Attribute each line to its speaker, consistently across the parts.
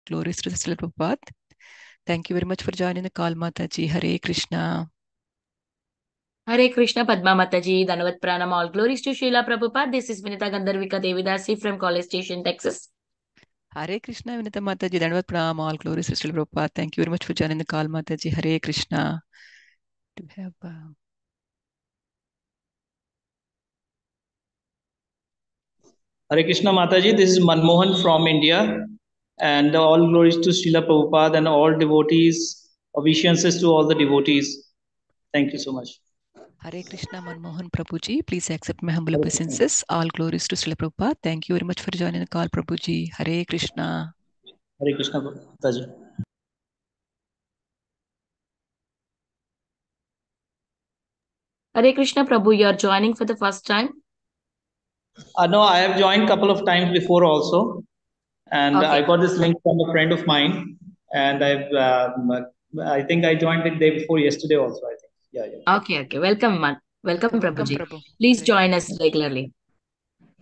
Speaker 1: glories to Srila Prabhupada. Thank you very much for joining the call, Mataji. Hare Krishna.
Speaker 2: Hare Krishna, Padma Mataji, Dhanavad Pranam, all glories to Srila Prabhupada. This is Vinita Gandharvika Devidasi from College Station, Texas.
Speaker 1: Hare Krishna, Vinita Mataji, Dhanavad Pranam, all glories to Srila Prabhupada. Thank you very much for joining the call, Mataji. Hare Krishna. Do we have...
Speaker 3: Hare Krishna Mataji, this is Manmohan from India, and all glories to Srila Prabhupada and all devotees, obeisances to all the devotees. Thank you so much.
Speaker 1: Hare Krishna, Manmohan Prabhuji. Please accept my humble obeisances. All glories to Srila Prabhupada. Thank you very much for joining the call, Prabhuji. Hare Krishna.
Speaker 3: Hare Krishna Mataji.
Speaker 2: Hare Krishna, Prabhu, you are joining for the first time?
Speaker 3: No, I have joined a couple of times before also, and I got this link from a friend of mine, and I think I joined it day before yesterday also, I think. Yeah.
Speaker 2: Okay. Welcome, Prabhuji.
Speaker 1: Prabhu.
Speaker 2: Please join us regularly.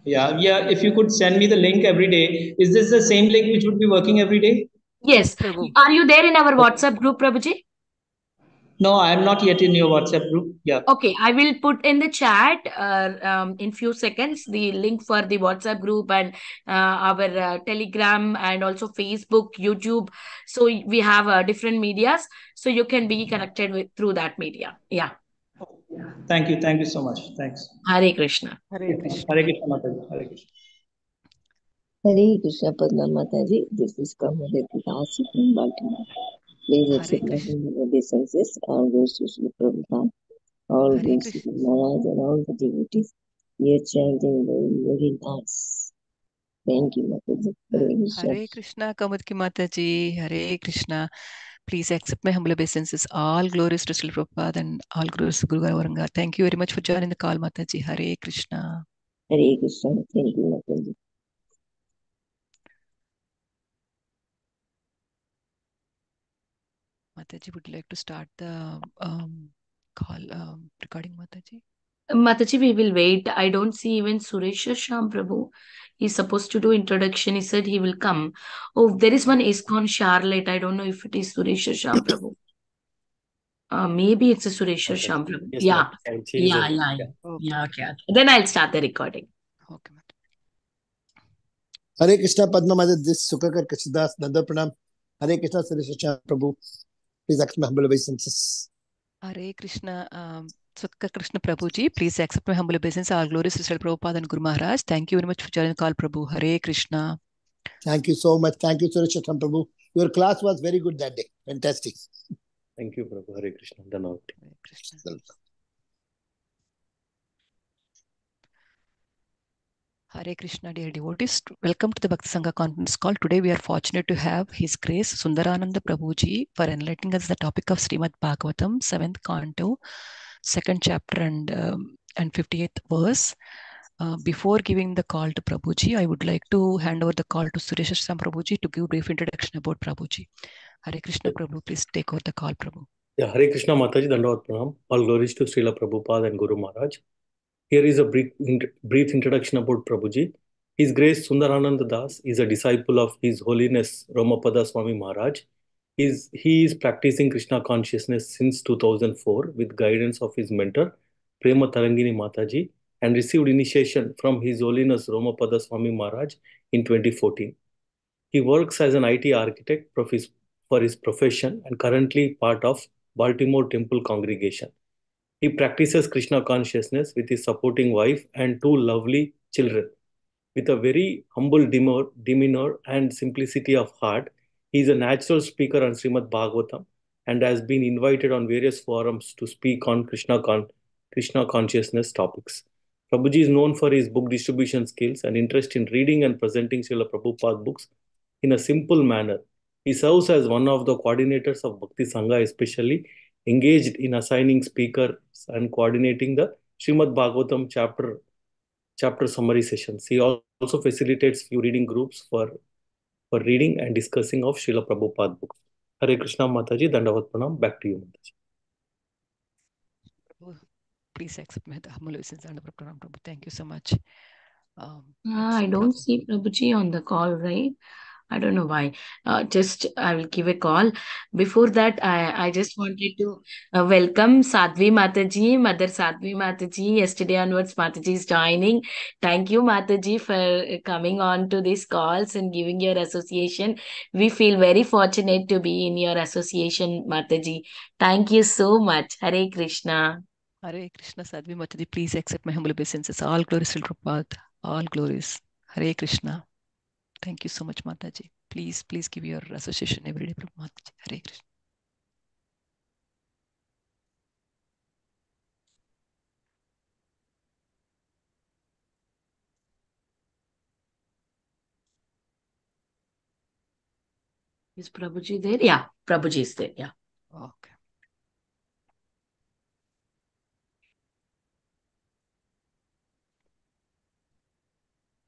Speaker 3: Yeah. If you could send me the link every day. Is this the same link which would be working every day?
Speaker 2: Yes.
Speaker 1: Prabhu.
Speaker 2: Are you there in our WhatsApp group, Prabhuji?
Speaker 3: No, I am not yet in your WhatsApp group. Yeah.
Speaker 2: Okay, I will put in the chat in few seconds the link for the WhatsApp group and our Telegram and also Facebook, YouTube. So we have different medias, so you can be connected with through that media. Yeah.
Speaker 3: Thank you so much. Thanks.
Speaker 2: Hare Krishna.
Speaker 1: Hare Krishna.
Speaker 3: Hare Krishna Mataji. Hare Krishna.
Speaker 4: Hare Krishna, Padma Mataji. This is Kamadeti Dasi from Baltimore. Please accept my obeisances. All goes to Srila Prabhupada. All goes to Maharaj and all the devotees. We are chanting very nice. Thank you, Mataji.
Speaker 1: Hare Krishna, Kamadki Mataji. Hare Krishna. Please accept my humble obeisances. All glories to Srila Prabhupada and all glories to Guru Gauranga. Thank you very much for joining the call, Mataji. Hare Krishna.
Speaker 4: Hare Krishna. Thank you, Mataji.
Speaker 1: Mataji, would you like to start the call recording, Mataji?
Speaker 2: Mataji, we will wait. I don't see even Suresh Sham Prabhu. He's supposed to do introduction. He said he will come. Oh, there is one iskcon Charlotte. I don't know if it is Suresh Sham Prabhu. Maybe it's a Suresh Sham Prabhu.
Speaker 5: Yes,
Speaker 2: Yeah. Okay. Then I'll start the recording.
Speaker 1: Okay.
Speaker 6: Hare Krishna, Padma Mataji. This Sukakar Kashidas Nanda Pranam. Hare Krishna, Suresh Sham Prabhu. Please accept my humble obeisances.
Speaker 1: Hare Krishna, Sukka Krishna Prabhuji. Please accept my humble obeisance. All glories to Srila Prabhupada and Guru Maharaj. Thank you very much for joining the call, Prabhu. Hare Krishna.
Speaker 6: Thank you so much. Thank you, Suresh Prabhu. Your class was very good that day. Fantastic.
Speaker 5: Thank you, Prabhu. Hare Krishna. Dhanavad.
Speaker 1: Hare Krishna. Hare Krishna, dear devotees. Welcome to the Bhakti Sanga conference call. Today we are fortunate to have His Grace Sundarananda Prabhuji for enlightening us the topic of Srimad Bhagavatam, 7th canto, 2nd chapter and 58th verse. Before giving the call to Prabhuji, I would like to hand over the call to Suresh Sam Prabhuji to give a brief introduction about Prabhuji. Hare Krishna, Prabhu. Please take over the call, Prabhu.
Speaker 5: Yeah, Hare Krishna Mataji, Dhanavad Pranam. All glories to Srila Prabhupada and Guru Maharaj. Here is a brief introduction about Prabhuji. His Grace Sundarananda Das is a disciple of His Holiness Ramapada Swami Maharaj. He is practicing Krishna consciousness since 2004 with guidance of his mentor, Prema Tarangini Mataji, and received initiation from His Holiness Ramapada Swami Maharaj in 2014. He works as an IT architect for his profession and currently part of Baltimore Temple congregation. He practices Krishna consciousness with his supporting wife and 2 lovely children. With a very humble demeanor and simplicity of heart, he is a natural speaker on Srimad Bhagavatam and has been invited on various forums to speak on Krishna consciousness topics. Prabhuji is known for his book distribution skills and interest in reading and presenting Srila Prabhupada books in a simple manner. He serves as one of the coordinators of Bhakti Sanga, especially engaged in assigning speakers and coordinating the Srimad Bhagavatam chapter summary sessions. He also facilitates few reading groups for reading and discussing of Srila Prabhupada books. Hare Krishna Mataji, Dandavad Pranam. Back to you, Mataji.
Speaker 1: Please accept my humble obeisance and Pranam, Prabhu. Thank you so much.
Speaker 2: I don't see Prabhuji on the call, right? I don't know why. Just I will give a call. Before that, I just wanted to welcome Sadhvi Mataji, Mother Sadhvi Mataji. Yesterday onwards, Mataji is joining. Thank you, Mataji, for coming on to these calls and giving your association. We feel very fortunate to be in your association, Mataji. Thank you so much. Hare Krishna.
Speaker 1: Hare Krishna, Sadhvi Mataji. Please accept my humble obeisances. All glories to Prabhupada. All glories. Hare Krishna. Thank you so much, Mataji. Please give your association every day, Prabhupada. Hare Krishna.
Speaker 2: Is Prabhuji there? Yeah, Prabhuji is there. Yeah.
Speaker 1: Okay.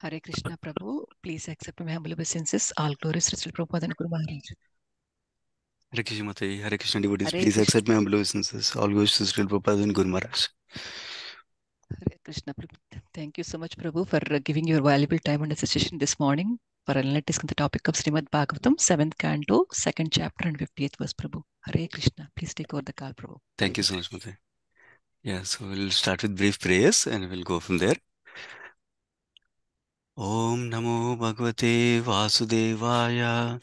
Speaker 1: Hare Krishna, Prabhu. Please accept my humble obeisances. All glories to Srila Prabhupada and Guru Maharaj.
Speaker 7: Hare Krishna Mataji, Hare Krishna devotees,
Speaker 1: Hare
Speaker 7: please
Speaker 1: Krishna.
Speaker 7: accept my humble obeisances. All goes to Srila Prabhupada and Guru Maharaj.
Speaker 1: Hare Krishna, Prabhu. Thank you so much, Prabhu, for giving your valuable time and association this morning for analytics on the topic of Srimad Bhagavatam, 7th canto, 2nd chapter and 50th verse, Prabhu. Hare Krishna. Please take over the call, Prabhu.
Speaker 7: Thank you so much, Mataji. Yeah, so we'll start with brief prayers and we'll go from there. Om Namo Bhagavate Vasudevaya.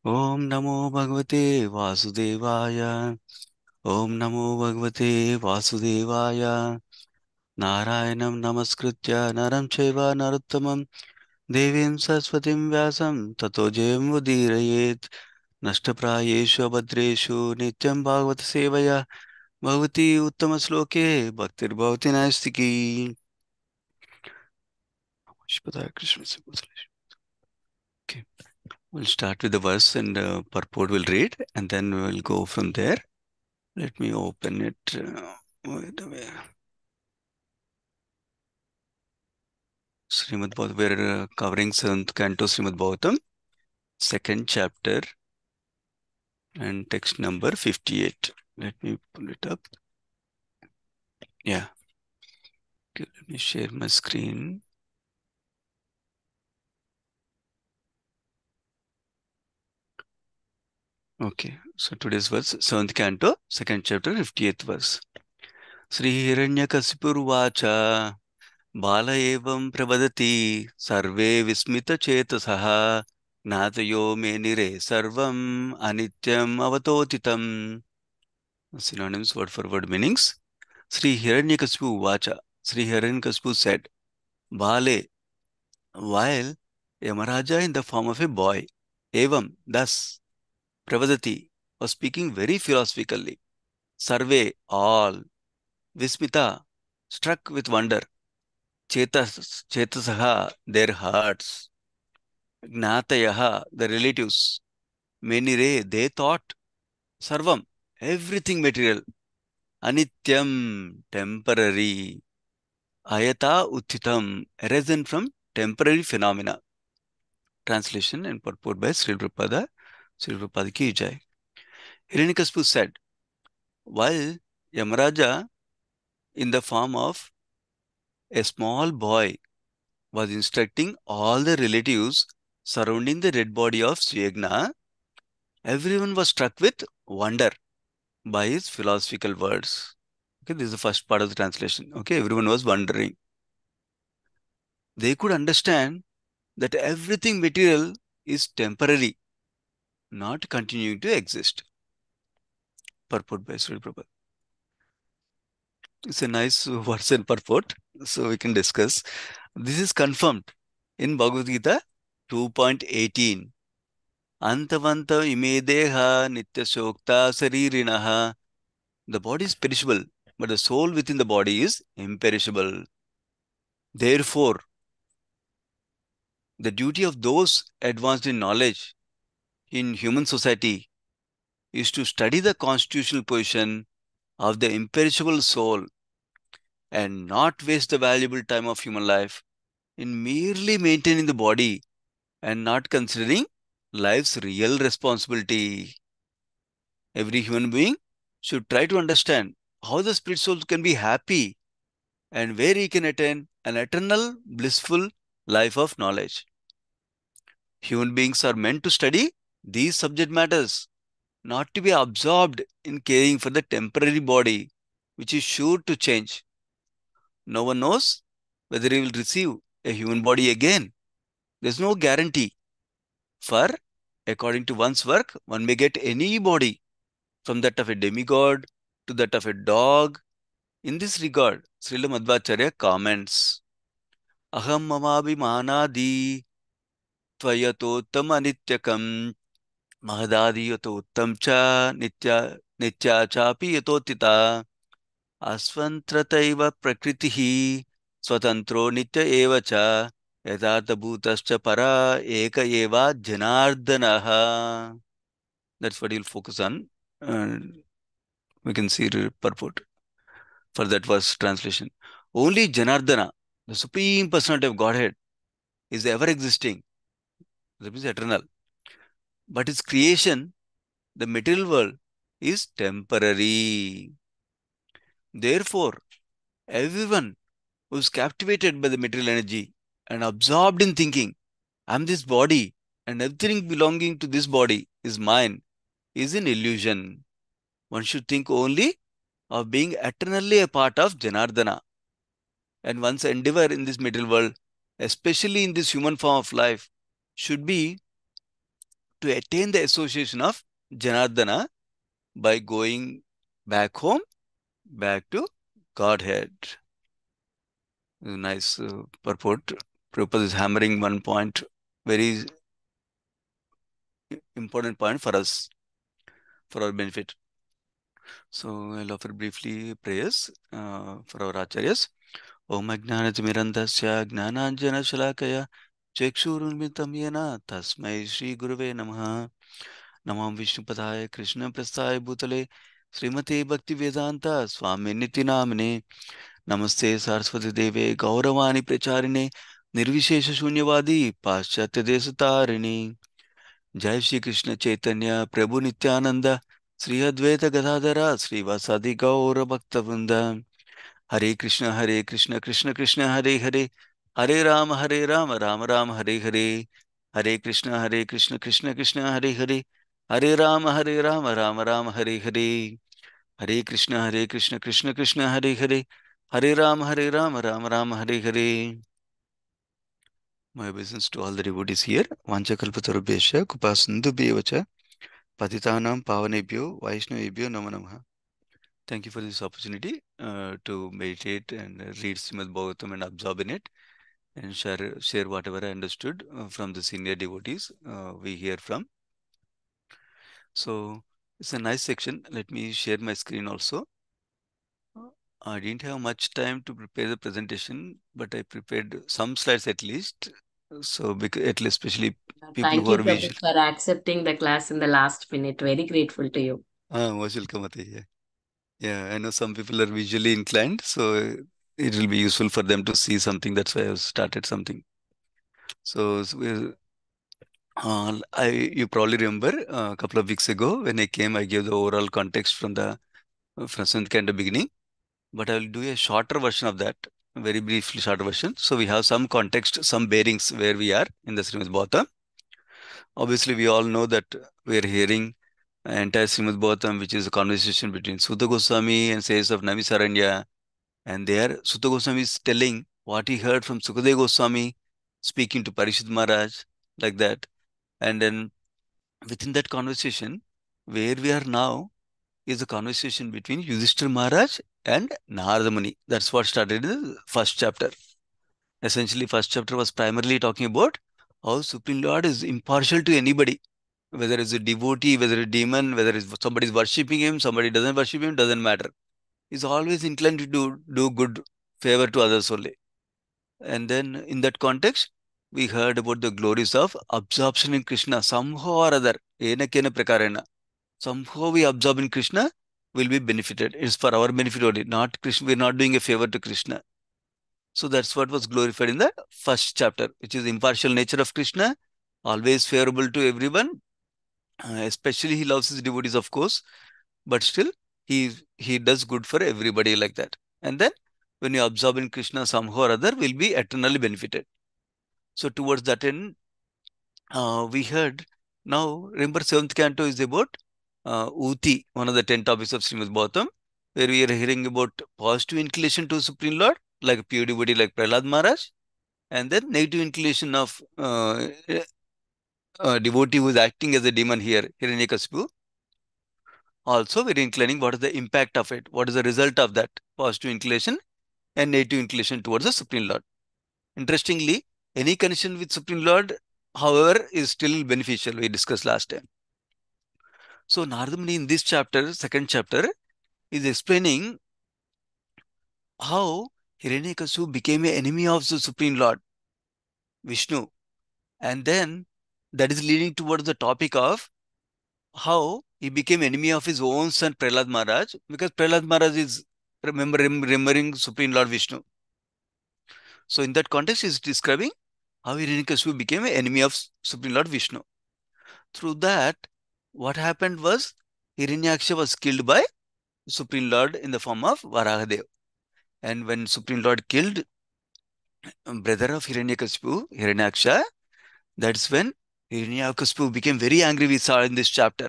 Speaker 7: Om Namo Bhagavate Vasudevaya. Om Namo Bhagavate Vasudevaya. Narayanam Namaskritya Naram Chaiva Narottamam Devim Saraswatim Vyasam Tato Jayam Udirayet Nashtaprayeshu Abhadreshu Nityam Bhagavata Sevaya Bhavati Uttama Sloke Bhaktir Bhavati Naistiki. Okay, we'll start with the verse and purport will read and then we will go from there. Let me open it. Wait a minute. Srimad Bhagavatam, we're covering 7th canto Srimad Bhagavatam, 2nd chapter and text number 58. Let me pull it up. Yeah. Okay, let me share my screen. Okay, so today's verse, 7th canto, 2nd chapter, 58th verse. Sri Hiranyakasipurvacha Bala evam pravadati sarve vismita chetasaha natayo menire sarvam anityam avatotitam. Synonyms, word for word meanings. Sri Hiranyakasipu Vacha. Sri Hiranyakasipu said, Bale, while Yamaraja in the form of a boy, evam, thus, Pravadati, was speaking very philosophically. Sarve, all, Vismita, struck with wonder. Chetasaha, their hearts. Gnatayaha, the relatives. Menire, they thought. Sarvam, everything material. Anityam, temporary. Ayata Uthitam, arisen from temporary phenomena. Translation and purport by Sri Prabhupada. Sri Prabhupada ki jai. Hiranyakasipu said, while Yamaraja, in the form of a small boy, was instructing all the relatives surrounding the dead body of Suyagna, everyone was struck with wonder by his philosophical words. Okay, this is the first part of the translation. Okay, everyone was wondering. They could understand that everything material is temporary, not continuing to exist. Purport by Sri Prabhupada. It's a nice verse and purport, so we can discuss. This is confirmed in Bhagavad Gita 2.18. Antavanta imedeha nitya shokta saririnaha. The body is perishable, but the soul within the body is imperishable. Therefore, the duty of those advanced in knowledge in human society is to study the constitutional position of the imperishable soul and not waste the valuable time of human life in merely maintaining the body and not considering life's real responsibility. Every human being should try to understand how the spirit soul can be happy and where he can attain an eternal blissful life of knowledge. Human beings are meant to study these subject matters, not to be absorbed in caring for the temporary body, which is sure to change. No one knows whether he will receive a human body again. There's no guarantee. For, according to one's work, one may get any body, from that of a demigod to that of a dog. In this regard, Srila Madhvacharya comments, Aham mamabhimanadi tvayatottam anityakam mahadadi yatottam cha nitya chapi yatotita asvantrataiva prakritihi swatantro nitya eva cha yadartha bhutascha para eka eva janardanaha. That's what you'll focus on. We can see the purport for that verse translation. Only Janardana, the Supreme Personality of Godhead, is ever existing. That means eternal. But its creation, the material world, is temporary. Therefore, everyone who is captivated by the material energy and absorbed in thinking, I'm this body and everything belonging to this body is mine, is an illusion. One should think only of being eternally a part of Janardana. And one's endeavor in this material world, especially in this human form of life, should be to attain the association of Janardana by going back home, back to Godhead. Nice purport. Prabhupada is hammering one point, very important point for us, for our benefit. So I'll offer briefly prayers for our acharyas. Om Ajnanatimirandasya Gnananjana Shalakaya Chekshurunmitam Yena Tasmai Shri Gurave Namaha. Namam Vishnupadaaya Krishna Prasthaya Bhutale Srimate Bhakti Vedanta Swami Niti Namane. Namaste Saraswati Deve Gauravani Pracharine Nirvishesha Shunyavadi Paschatya Desatarini. Jai Shri Krishna Chaitanya Prabhu Nityananda Sri Advaita Gadadhara Srivasadi Gaura Bhakta Vrinda. Hare Krishna Krishna Krishna Hare Hare Hare Rama Rama Rama Hare Hare. Hare Krishna Krishna Krishna Hare Hare Hare Rama Rama Rama Hare Hare. Hare Krishna Krishna Krishna Hare Hare Hare Rama Rama Rama Hare Hare. My obeisance to all the devotees here. Vanchakalpatarubhyasya Kupasindubhyevacha Patitanam Pavanebhyo Vaishnavebhyo Namo Namaha. Thank you for this opportunity to meditate and read Srimad Bhagavatam and absorb in it and share whatever I understood from the senior devotees we hear from. So it's a nice section. Let me share my screen also. I didn't have much time to prepare the presentation, but I prepared some slides at least. So at least especially people
Speaker 2: Thank
Speaker 7: who
Speaker 2: you,
Speaker 7: are
Speaker 2: Prabhu,
Speaker 7: visual.
Speaker 2: for accepting the class in the last minute. Very grateful to you.
Speaker 7: Most welcome, Ataya. Yeah, I know some people are visually inclined, so it will be useful for them to see something. That's why I started something. So you probably remember a couple of weeks ago when I came, I gave the overall context from the kind of beginning, but I will do a shorter version of that, a very briefly shorter version. So we have some context, some bearings where we are in the Srimad Bhagavatam. Obviously, we all know that we are hearing entire Srimad Bhagavatam, which is a conversation between Sutta Goswami and says of Namisaranya. And there, Sutta Goswami is telling what he heard from Sukadeva Goswami speaking to Parishad Maharaj, like that. And then within that conversation, where we are now is a conversation between Yudhishthira Maharaj and Narada Muni. That's what started in the first chapter. Essentially, first chapter was primarily talking about how Supreme Lord is impartial to anybody, whether it's a devotee, whether a demon, whether it's somebody is worshipping him, somebody doesn't worship him, doesn't matter. He's always inclined to do good favor to others only. And then in that context, we heard about the glories of absorption in Krishna, somehow or other, enakena prakarena. Somehow we absorb in Krishna, will be benefited. It's for our benefit only, not Krishna. We're not doing a favor to Krishna. So that's what was glorified in the first chapter, which is impartial nature of Krishna, always favorable to everyone. Especially he loves his devotees, of course, but still he does good for everybody like that. And then when you absorb in Krishna somehow or other, will be eternally benefited. So towards that end, we heard. Now, remember, 7th canto is about Uti, one of the 10 topics of Srimad Bhagavatam, where we are hearing about positive inclination to Supreme Lord, like a pure devotee like Prahlad Maharaj, and then negative inclination of devotee who is acting as a demon here, Hiranyakasipu. Also, we are inclining what is the impact of it, what is the result of that positive inclination and negative inclination towards the Supreme Lord. Interestingly, any connection with Supreme Lord, however, is still beneficial. We discussed last time. So Narada Muni in this chapter, second chapter, is explaining how Hiranyakasipu became an enemy of the Supreme Lord, Vishnu. And then that is leading towards the topic of how he became enemy of his own son Prahlad Maharaj, because Prahlad Maharaj is remembering Supreme Lord Vishnu. So in that context, he is describing how Hiranyakasipu became an enemy of Supreme Lord Vishnu. Through that, what happened was Hiranyaksha was killed by Supreme Lord in the form of Varahadev. And when Supreme Lord killed brother of Hiranyakasipu, Hiranyaksha, that's when Hiranyakasipu became very angry, we saw in this chapter.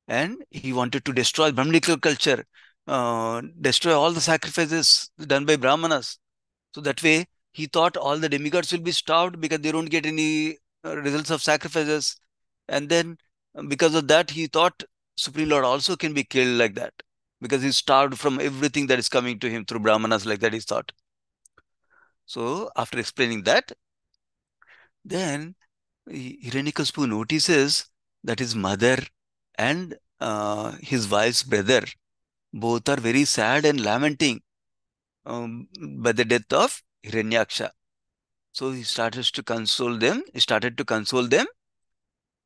Speaker 7: And he wanted to destroy Brahmanical culture, destroy all the sacrifices done by Brahmanas. So that way, he thought all the demigods will be starved because they don't get any results of sacrifices. And then because of that, he thought Supreme Lord also can be killed like that, because he's starved from everything that is coming to him through Brahmanas, like that he thought. So after explaining that, then Hiranyakasipu notices that his mother and his wife's brother both are very sad and lamenting by the death of Hiranyaksha. So he started to console them. He started to console them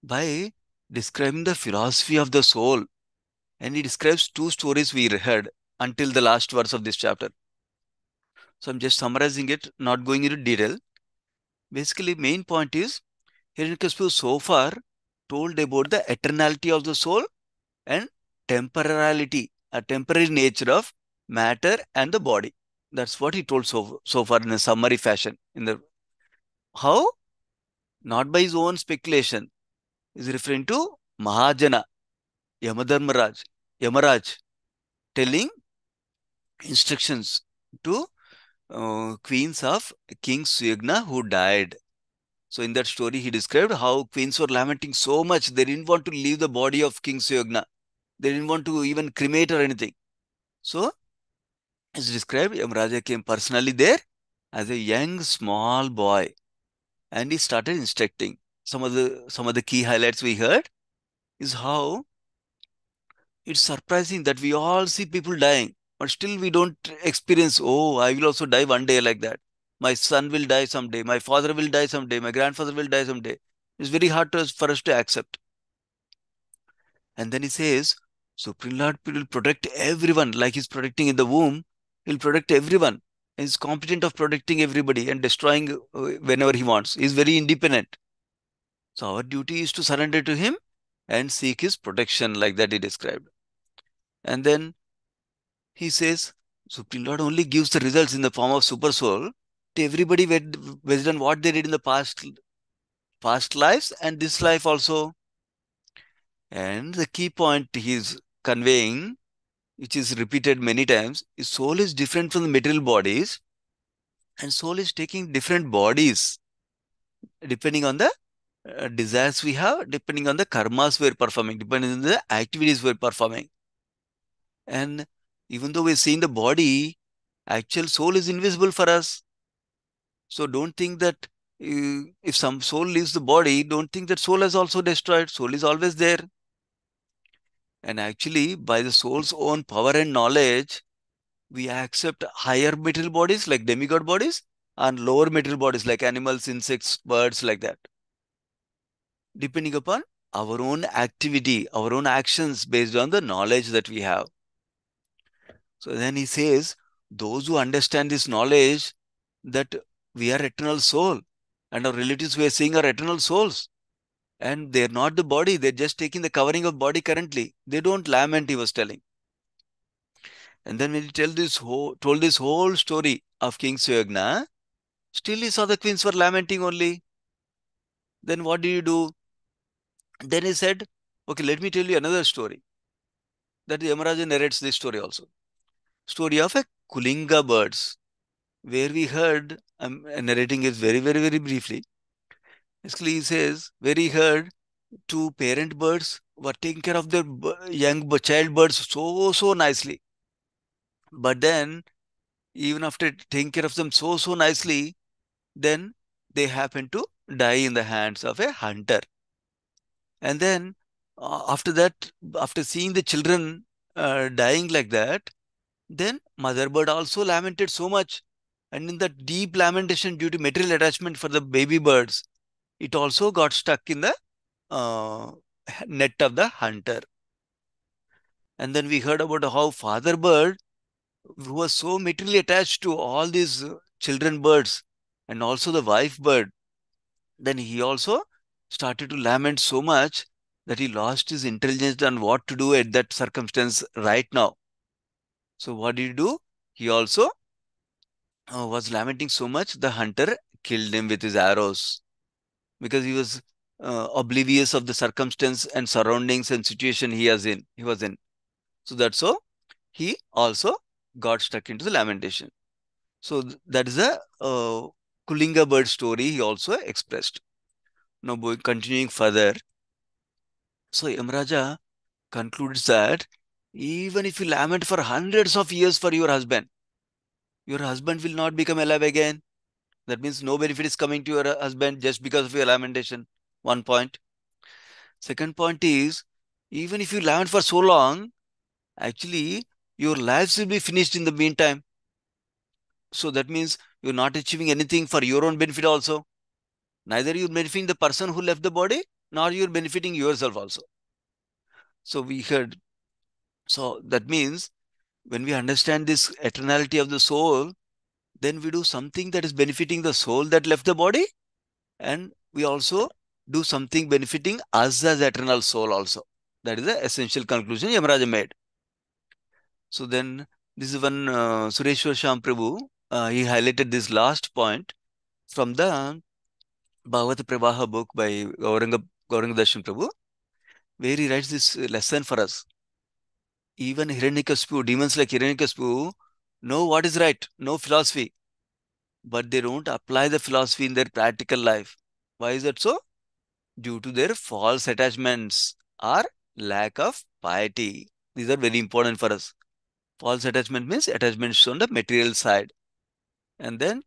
Speaker 7: by describing the philosophy of the soul. And he describes two stories we heard until the last verse of this chapter. So I'm just summarizing it, not going into detail. Basically, main point is Hiranyakasipu so far told about the eternality of the soul and temporality, a temporary nature of matter and the body. That's what he told so far in a summary fashion. How? Not by his own speculation. Is referring to Mahajana, Yamaraj, telling instructions to queens of King Suyagna who died. So in that story, he described how queens were lamenting so much. They didn't want to leave the body of King Suyagna. They didn't want to even cremate or anything. So, as described, Yamaraja came personally there as a young, small boy. And he started instructing. Some of the key highlights we heard is how it's surprising that we all see people dying, but still we don't experience, oh, I will also die one day like that. My son will die someday. My father will die someday. My grandfather will die someday. It's very hard for us to accept. And then he says, Supreme Lord will protect everyone like he's protecting in the womb. He'll protect everyone. He's competent of protecting everybody and destroying whenever he wants. He's very independent. So our duty is to surrender to him and seek his protection, like that he described. And then he says, Supreme Lord only gives the results in the form of super soul to everybody based on what they did in the past lives and this life also. And the key point he is conveying, which is repeated many times, is soul is different from the material bodies, and soul is taking different bodies depending on the desires we have, depending on the karmas we're performing, depending on the activities we're performing. And even though we're seeing the body, actual soul is invisible for us. So don't think that if some soul leaves the body, don't think that soul has also destroyed. Soul is always there. And actually, by the soul's own power and knowledge, we accept higher material bodies like demigod bodies and lower material bodies like animals, insects, birds, like that, depending upon our own activity, our own actions based on the knowledge that we have. So then he says, those who understand this knowledge that we are eternal soul and our relatives we are seeing are eternal souls, and they're not the body, they're just taking the covering of body currently. They don't lament, he was telling. And then when he told this whole story of King Suyagna, still he saw the queens were lamenting only. Then what do you do? Then he said, okay, let me tell you another story. That Yamaraja narrates this story also. Story of a Kulinga birds, where we heard, I'm narrating it very, very, very briefly. Basically, he says, where he heard two parent birds were taking care of their young child birds so nicely. But then, even after taking care of them so nicely, then they happen to die in the hands of a hunter. And then, after that, after seeing the children dying like that, then mother bird also lamented so much. And in that deep lamentation due to material attachment for the baby birds, it also got stuck in the net of the hunter. And then we heard about how father bird, who was so materially attached to all these children birds and also the wife bird, then he also started to lament so much that he lost his intelligence on what to do at that circumstance right now. So what did he do? He also was lamenting so much, the hunter killed him with his arrows because he was oblivious of the circumstance and surroundings and situation he was in. So that's how he also got stuck into the lamentation. So that is a Kulinga bird story he also expressed. Now continuing further. So Yamraja concludes that even if you lament for hundreds of years for your husband will not become alive again. That means no benefit is coming to your husband just because of your lamentation. One point. Second point is, even if you lament for so long, actually your lives will be finished in the meantime. So that means you're not achieving anything for your own benefit also. Neither you're benefiting the person who left the body, nor you're benefiting yourself also. So we heard. So that means when we understand this eternality of the soul, then we do something that is benefiting the soul that left the body, and we also do something benefiting us as eternal soul also. That is the essential conclusion Yamaraja made. So then this is one Sureshwar Sham Prabhu, he highlighted this last point from the Bhagavata Pravaha book by Gauranga Darshan Prabhu, where he writes this lesson for us. Even Hiranyakashipu, demons like Hiranyakashipu, know what is right, know philosophy, but they don't apply the philosophy in their practical life. Why is that so? Due to their false attachments or lack of piety. These are very important for us. False attachment means attachments on the material side. And then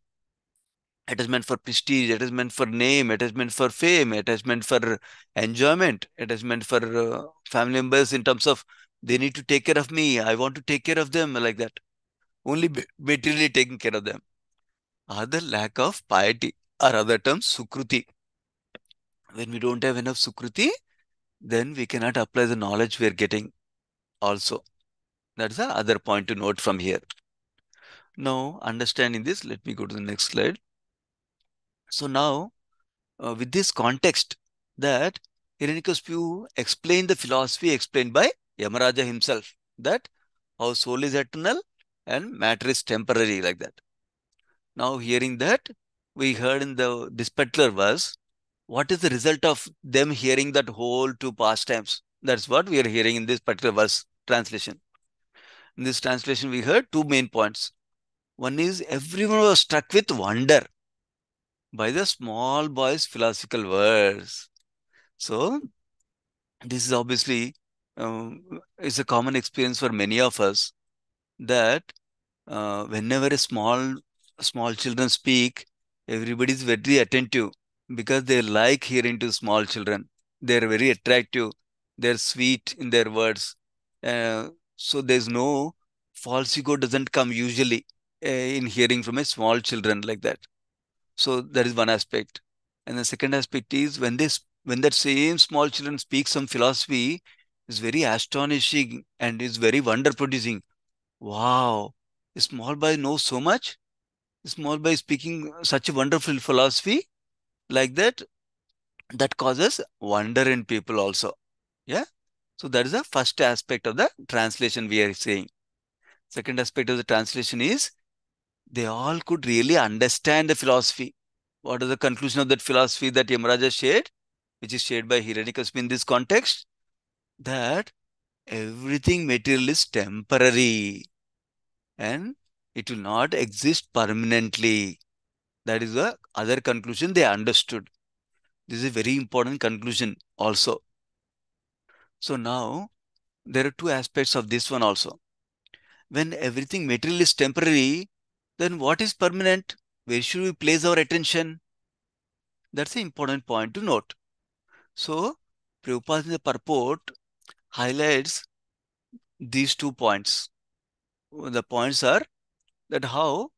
Speaker 7: attachment for prestige, attachment for name, attachment for fame, attachment for enjoyment, attachment for family members in terms of they need to take care of me, I want to take care of them, like that. Only materially taking care of them. Other lack of piety, or other terms, sukruti. When we don't have enough sukruti, then we cannot apply the knowledge we are getting also. That's the other point to note from here. Now, understanding this, let me go to the next slide. So now, with this context, that Hiranyakashipu explained the philosophy explained by Yamaraja himself, that how soul is eternal and matter is temporary, like that. Now, hearing that, we heard in this particular verse, what is the result of them hearing that whole two pastimes? That's what we are hearing in this particular verse translation. In this translation, we heard two main points. One is everyone was struck with wonder by the small boy's philosophical words. So, this is obviously is a common experience for many of us, that whenever a small children speak, everybody is very attentive because they like hearing to small children. They're very attractive. They're sweet in their words. So there's no false ego doesn't come usually in hearing from a small children like that. So that is one aspect. And the second aspect is when that same small children speak some philosophy, is very astonishing and is very wonder producing. Wow, a small boy knows so much. A small boy speaking such a wonderful philosophy like that, that causes wonder in people also. Yeah. So that is the first aspect of the translation we are saying. Second aspect of the translation is they all could really understand the philosophy. What is the conclusion of that philosophy that Yamaraja shared, which is shared by Hiranyakashipu in this context? That everything material is temporary and it will not exist permanently. That is the other conclusion they understood. This is a very important conclusion also. So now there are two aspects of this one also. When everything material is temporary, then what is permanent? Where should we place our attention? That's an important point to note. So Prabhupada in the purport highlights these 2 points. The points are that how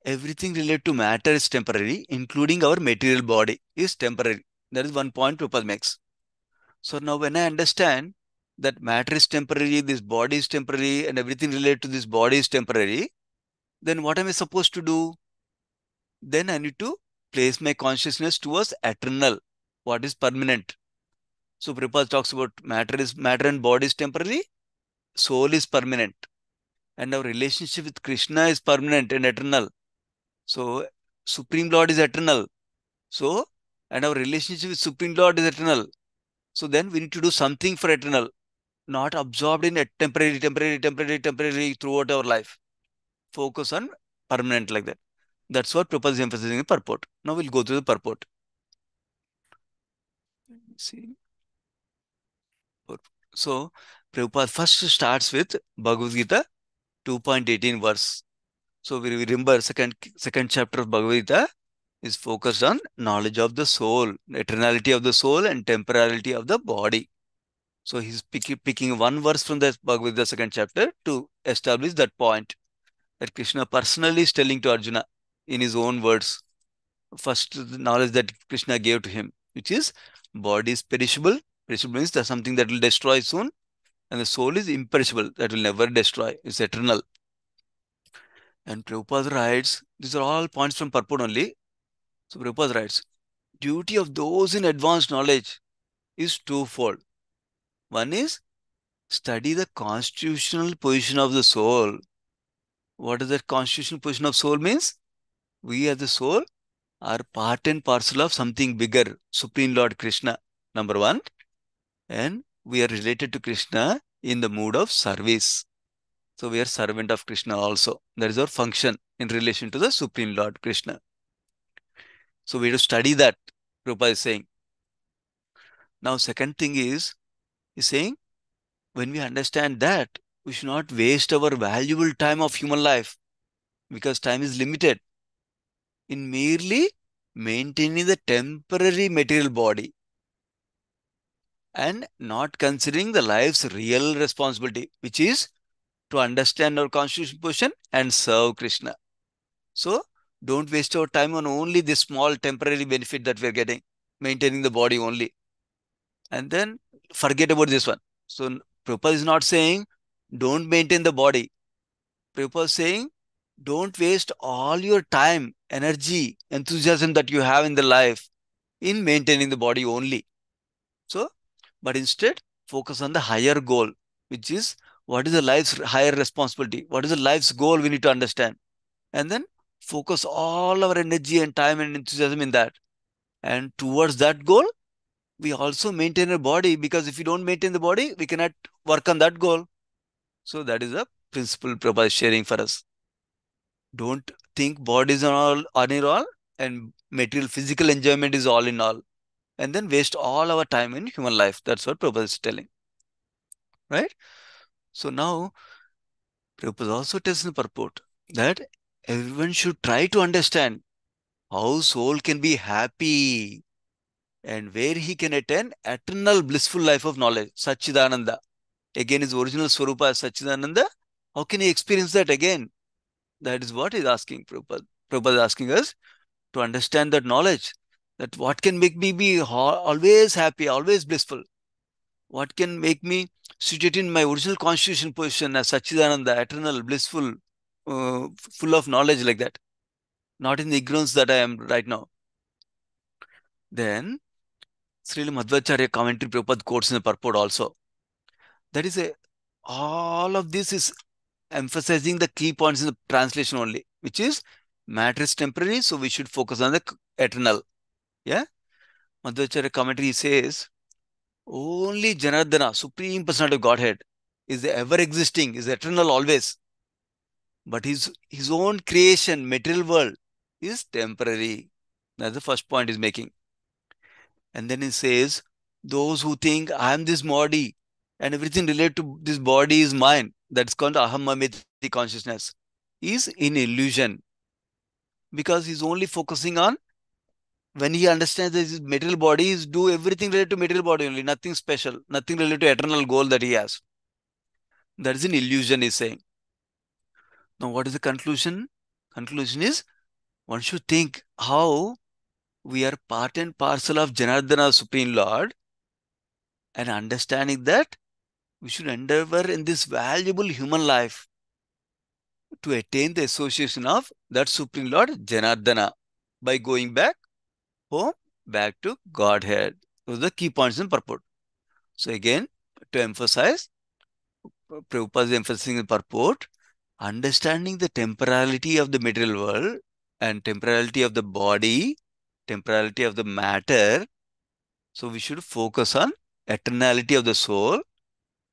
Speaker 7: everything related to matter is temporary, including our material body is temporary. That is one point Prabhupada makes. So now when I understand that matter is temporary, this body is temporary, and everything related to this body is temporary, then what am I supposed to do? Then I need to place my consciousness towards eternal, what is permanent. So Prabhupada talks about matter and body is temporary, soul is permanent, and our relationship with Krishna is permanent and eternal. So Supreme Lord is eternal. So, and our relationship with Supreme Lord is eternal. So then we need to do something for eternal, not absorbed in a temporary throughout our life. Focus on permanent like that. That's what Prabhupada is emphasizing in the purport. Now we'll go through the purport. See. So Prabhupada first starts with Bhagavad Gita 2.18 verse. So we remember second chapter of Bhagavad Gita is focused on knowledge of the soul, eternality of the soul and temporality of the body. So he's picking one verse from the Bhagavad Gita second chapter to establish that point that Krishna personally is telling to Arjuna in his own words. First, the knowledge that Krishna gave to him, which is body is perishable. Perishable means there's something that will destroy soon. And the soul is imperishable, that will never destroy. It's eternal. And Prabhupada writes, these are all points from purport only. So Prabhupada writes, duty of those in advanced knowledge is twofold. One is study the constitutional position of the soul. What does that constitutional position of soul means? We as the soul are part and parcel of something bigger, Supreme Lord Krishna, number one. And we are related to Krishna in the mood of service. So we are servant of Krishna also. That is our function in relation to the Supreme Lord Krishna. So we have to study that, Prabhupada is saying. Now, second thing is, he's saying, when we understand that, we should not waste our valuable time of human life, because time is limited, in merely maintaining the temporary material body and not considering the life's real responsibility, which is to understand our constitutional position and serve Krishna. So don't waste our time on only this small temporary benefit that we're getting, maintaining the body only. And then forget about this one. So Prabhupada is not saying don't maintain the body. Prabhupada is saying don't waste all your time, energy, enthusiasm that you have in the life in maintaining the body only. So, but instead focus on the higher goal, which is what is the life's higher responsibility? What is the life's goal we need to understand? And then focus all our energy and time and enthusiasm in that. And towards that goal, we also maintain a body, because if we don't maintain the body, we cannot work on that goal. So that is a principle Prabhupada is sharing for us. Don't think body is on in all and material physical enjoyment is all in all. And then waste all our time in human life. That's what Prabhupada is telling. Right? So now, Prabhupada also tells in the purport that everyone should try to understand how soul can be happy and where he can attain eternal blissful life of knowledge, Satchidananda. Again, his original Swarupa is Satchidananda. How can he experience that again? That is what he's asking Prabhupada. Prabhupada is asking us to understand that knowledge, that what can make me be always happy, always blissful? What can make me situate in my original constitution position as Satchidananda, eternal, blissful, full of knowledge like that? Not in the ignorance that I am right now. Then, Srila Madhvacharya commentary Prabhupada quotes in the purport also. That is all of this is emphasizing the key points in the translation only, which is matter is temporary, so we should focus on the eternal. Yeah. Madhvacharya commentary says, only Janardana, Supreme Personality of Godhead, is ever existing, is eternal always. But his own creation, material world, is temporary. That's the first point he's making. And then he says, those who think I am this body and everything related to this body is mine, that's called ahamamiti consciousness, is in illusion. Because he's only focusing on, when he understands that his material body is do everything related to material body only, nothing special, nothing related to eternal goal that he has. That is an illusion, he's saying. Now, what is the conclusion? Conclusion is, one should think how we are part and parcel of Janardana, Supreme Lord, and understanding that we should endeavor in this valuable human life to attain the association of that Supreme Lord Janardana by going back home, back to Godhead. Those are the key points in purport. So again, to emphasize, Prabhupada is emphasizing the purport, understanding the temporality of the material world and temporality of the body, temporality of the matter. So we should focus on eternality of the soul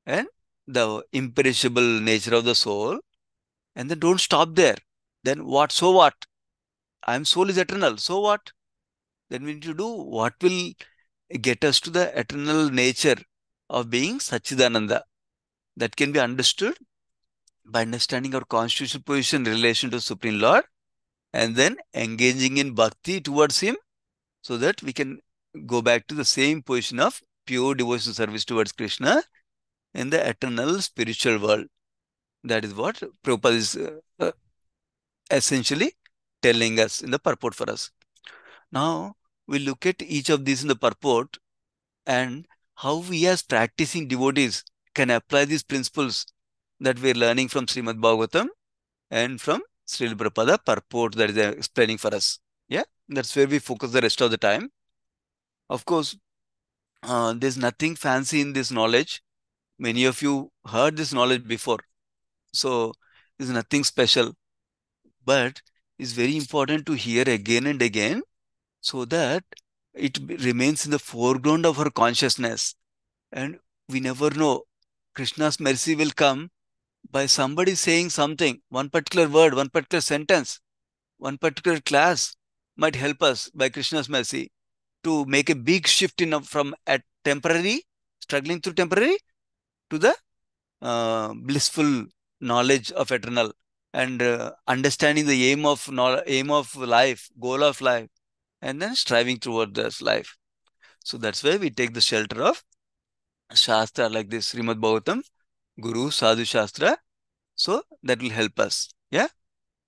Speaker 7: and the imperishable nature of the soul. And then don't stop there. Then what? So what? I am soul is eternal. So what? Then we need to do what will get us to the eternal nature of being Sachidananda. That can be understood by understanding our constitutional position in relation to Supreme Lord and then engaging in bhakti towards Him so that we can go back to the same position of pure devotional service towards Krishna in the eternal spiritual world. That is what Prabhupada is essentially telling us in the purport for us. Now, we look at each of these in the purport and how we as practicing devotees can apply these principles that we are learning from Srimad Bhagavatam and from Srila Prabhupada purport that is explaining for us. Yeah, that's where we focus the rest of the time. Of course, there's nothing fancy in this knowledge. Many of you heard this knowledge before. So, there's nothing special. But it's very important to hear again and again so that it remains in the foreground of our consciousness. And we never know. Krishna's mercy will come by somebody saying something, one particular word, one particular sentence, one particular class might help us by Krishna's mercy to make a big shift from at temporary, struggling through temporary, to the blissful knowledge of eternal and understanding the aim of life, goal of life, and then striving toward this life. So that's why we take the shelter of Shastra like this, Srimad Bhagavatam, Guru, Sadhu Shastra. So that will help us. Yeah.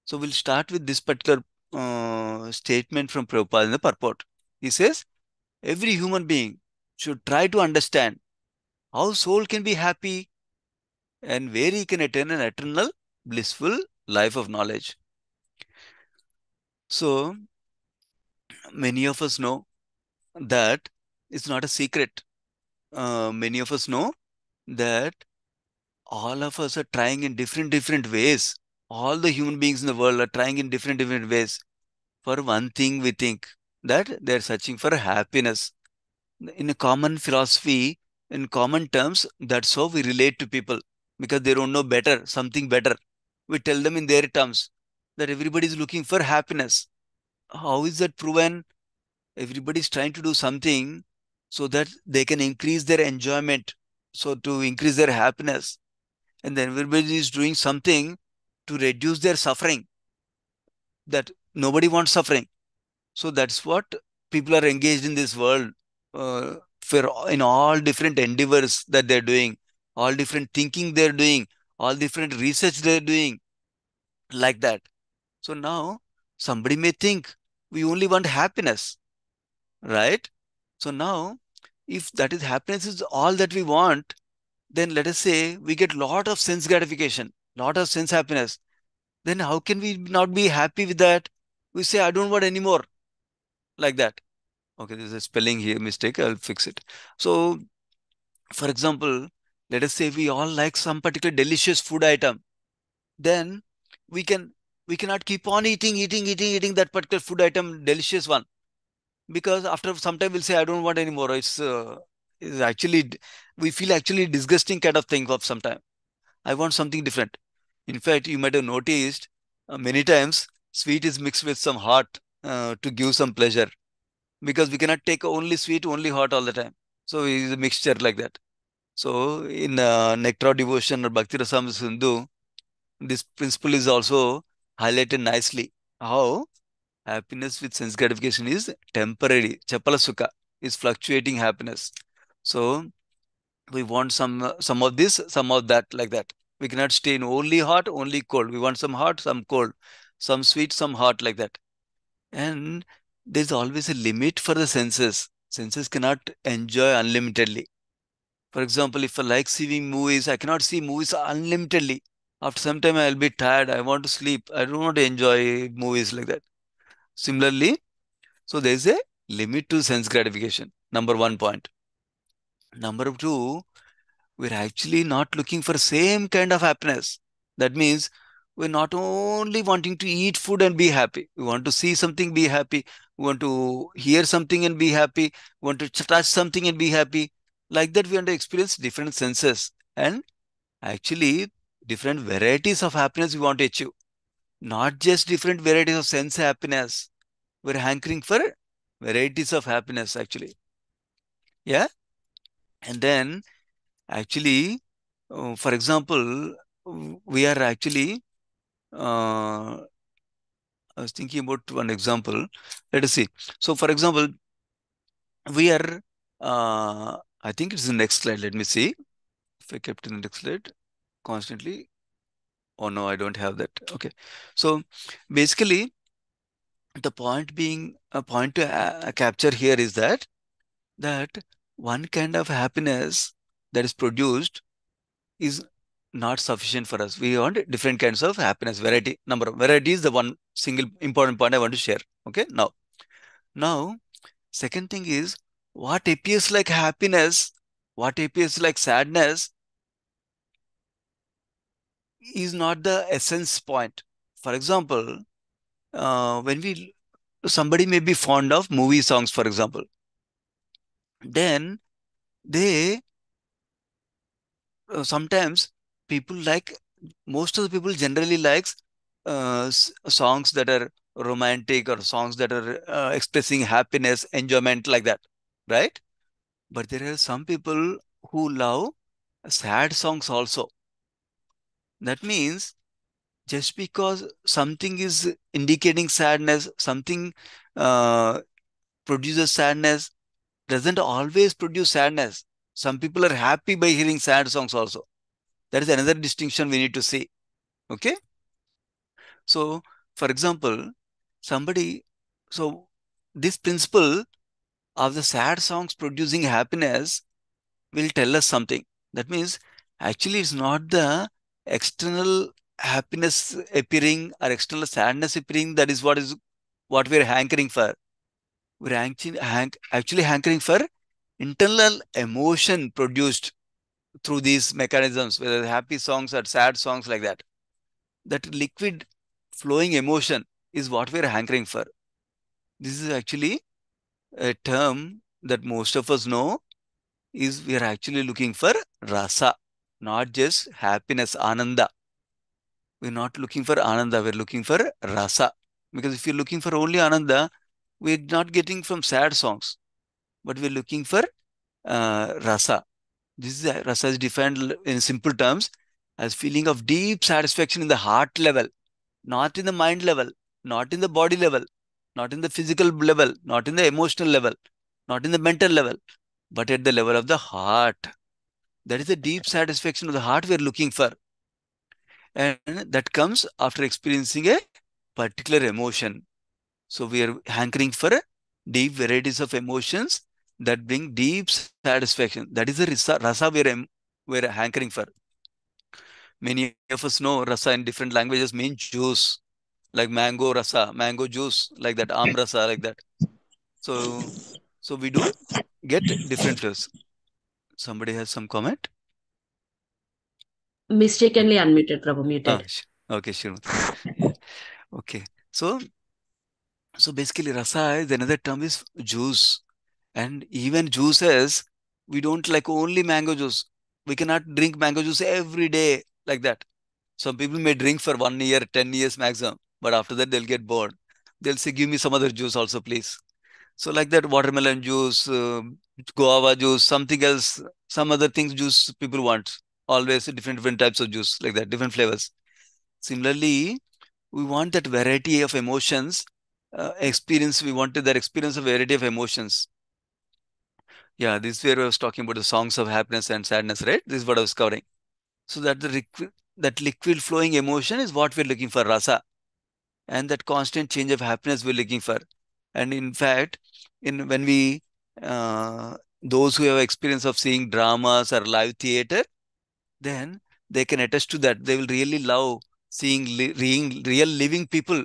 Speaker 7: So we'll start with this particular statement from Prabhupada in the purport. He says, every human being should try to understand how soul can be happy and where he can attain an eternal, blissful life of knowledge. So many of us know that it's not a secret. Many of us know that all of us are trying in different ways. All the human beings in the world are trying in different ways. For one thing, we think that they're searching for happiness. In a common philosophy, in common terms, that's how we relate to people because they don't know better, something better. We tell them in their terms that everybody is looking for happiness. How is that proven? Everybody is trying to do something so that they can increase their enjoyment, so to increase their happiness. And then everybody is doing something to reduce their suffering, that nobody wants suffering. So that's what people are engaged in this world in all different endeavors that they're doing, all different thinking they're doing, all different research they're doing, like that. So now somebody may think we only want happiness, right? So now if that is happiness is all that we want, then let us say we get lot of sense gratification, lot of sense happiness. Then how can we not be happy with that? We say, I don't want any more, like that. Okay, there's a spelling here mistake. I'll fix it. So, for example, let us say we all like some particular delicious food item. Then we cannot keep on eating that particular food item, delicious one. Because after some time we'll say, I don't want anymore. It's actually, we feel actually disgusting kind of thing of some time. I want something different. In fact, you might have noticed many times sweet is mixed with some hot to give some pleasure, because we cannot take only sweet, only hot all the time. So it's a mixture like that. So in Nectar Devotion or Bhakti Rasam Sindhu, this principle is also highlighted nicely. How happiness with sense gratification is temporary. Chapala sukha is fluctuating happiness. So we want some of this, some of that, like that. We cannot stay in only hot, only cold. We want some hot, some cold, some sweet, some hot, like that. And there's always a limit for the senses. Senses cannot enjoy unlimitedly. For example, if I like seeing movies, I cannot see movies unlimitedly. After some time, I'll be tired. I want to sleep. I don't want to enjoy movies like that. Similarly, so there's a limit to sense gratification. Number one point. Number two, we're actually not looking for same kind of happiness. That means we're not only wanting to eat food and be happy. We want to see something, be happy. We want to hear something and be happy. We want to touch something and be happy. Like that, we want to experience different senses and actually different varieties of happiness we want to achieve. Not just different varieties of sense happiness. We're hankering for varieties of happiness actually. Yeah. And then actually, for example, we are actually, I was thinking about one example. Let us see. So, for example, we are, I think it's the next slide. Let me see if I kept in the next slide constantly. Oh no, I don't have that. Okay. So, basically, the point being, a point to capture here is that one kind of happiness that is produced is not sufficient for us. We want different kinds of happiness, variety. Number of variety is the one single important point I want to share. Okay. Now, second thing is, what appears like happiness, what appears like sadness is not the essence point. For example, when somebody may be fond of movie songs, for example, then they sometimes people like, most of the people generally likes songs that are romantic or songs that are expressing happiness, enjoyment, like that, right? But there are some people who love sad songs also. That means just because something is indicating sadness, something produces sadness, doesn't always produce sadness. Some people are happy by hearing sad songs also. That is another distinction we need to see. Okay. So, for example, so this principle of the sad songs producing happiness will tell us something. That means actually it's not the external happiness appearing or external sadness appearing that is what we're hankering for. We're actually hankering for internal emotion produced through these mechanisms, whether happy songs or sad songs, like that. That liquid flowing emotion is what we're hankering for. This is actually a term that most of us know, is we are actually looking for rasa, not just happiness, ananda. We're not looking for ananda, we're looking for rasa. Because if you're looking for only ananda, we're not getting from sad songs, but we're looking for rasa. This is rasa is defined in simple terms as feeling of deep satisfaction in the heart level, not in the mind level, not in the body level, not in the physical level, not in the emotional level, not in the mental level, but at the level of the heart. That is the deep satisfaction of the heart we are looking for. And that comes after experiencing a particular emotion. So we are hankering for deep varieties of emotions that bring deep satisfaction. That is the rasa we're hankering for. Many of us know rasa in different languages mean juice, like mango rasa, mango juice, like that, am rasa, like that. So we do get different flavors. Somebody has some comment?
Speaker 2: Mistakenly unmuted, Prabhu, muted.
Speaker 7: Okay, sure. Okay. So So basically, rasa is another term is juice. And even juices, we don't like only mango juice. We cannot drink mango juice every day like that. Some people may drink for 1 year, 10 years maximum, but after that they'll get bored. They'll say, give me some other juice also, please. So like that, watermelon juice, guava juice, something else, some other things juice people want. Always different types of juice like that, different flavors. Similarly, we want that variety of emotions, experience. We wanted that experience of variety of emotions. Yeah, this is where I was talking about the songs of happiness and sadness, right? This is what I was covering. So that that liquid flowing emotion is what we're looking for, rasa. And that constant change of happiness we're looking for. And in fact, when we those who have experience of seeing dramas or live theater, then they can attest to that. They will really love seeing real living people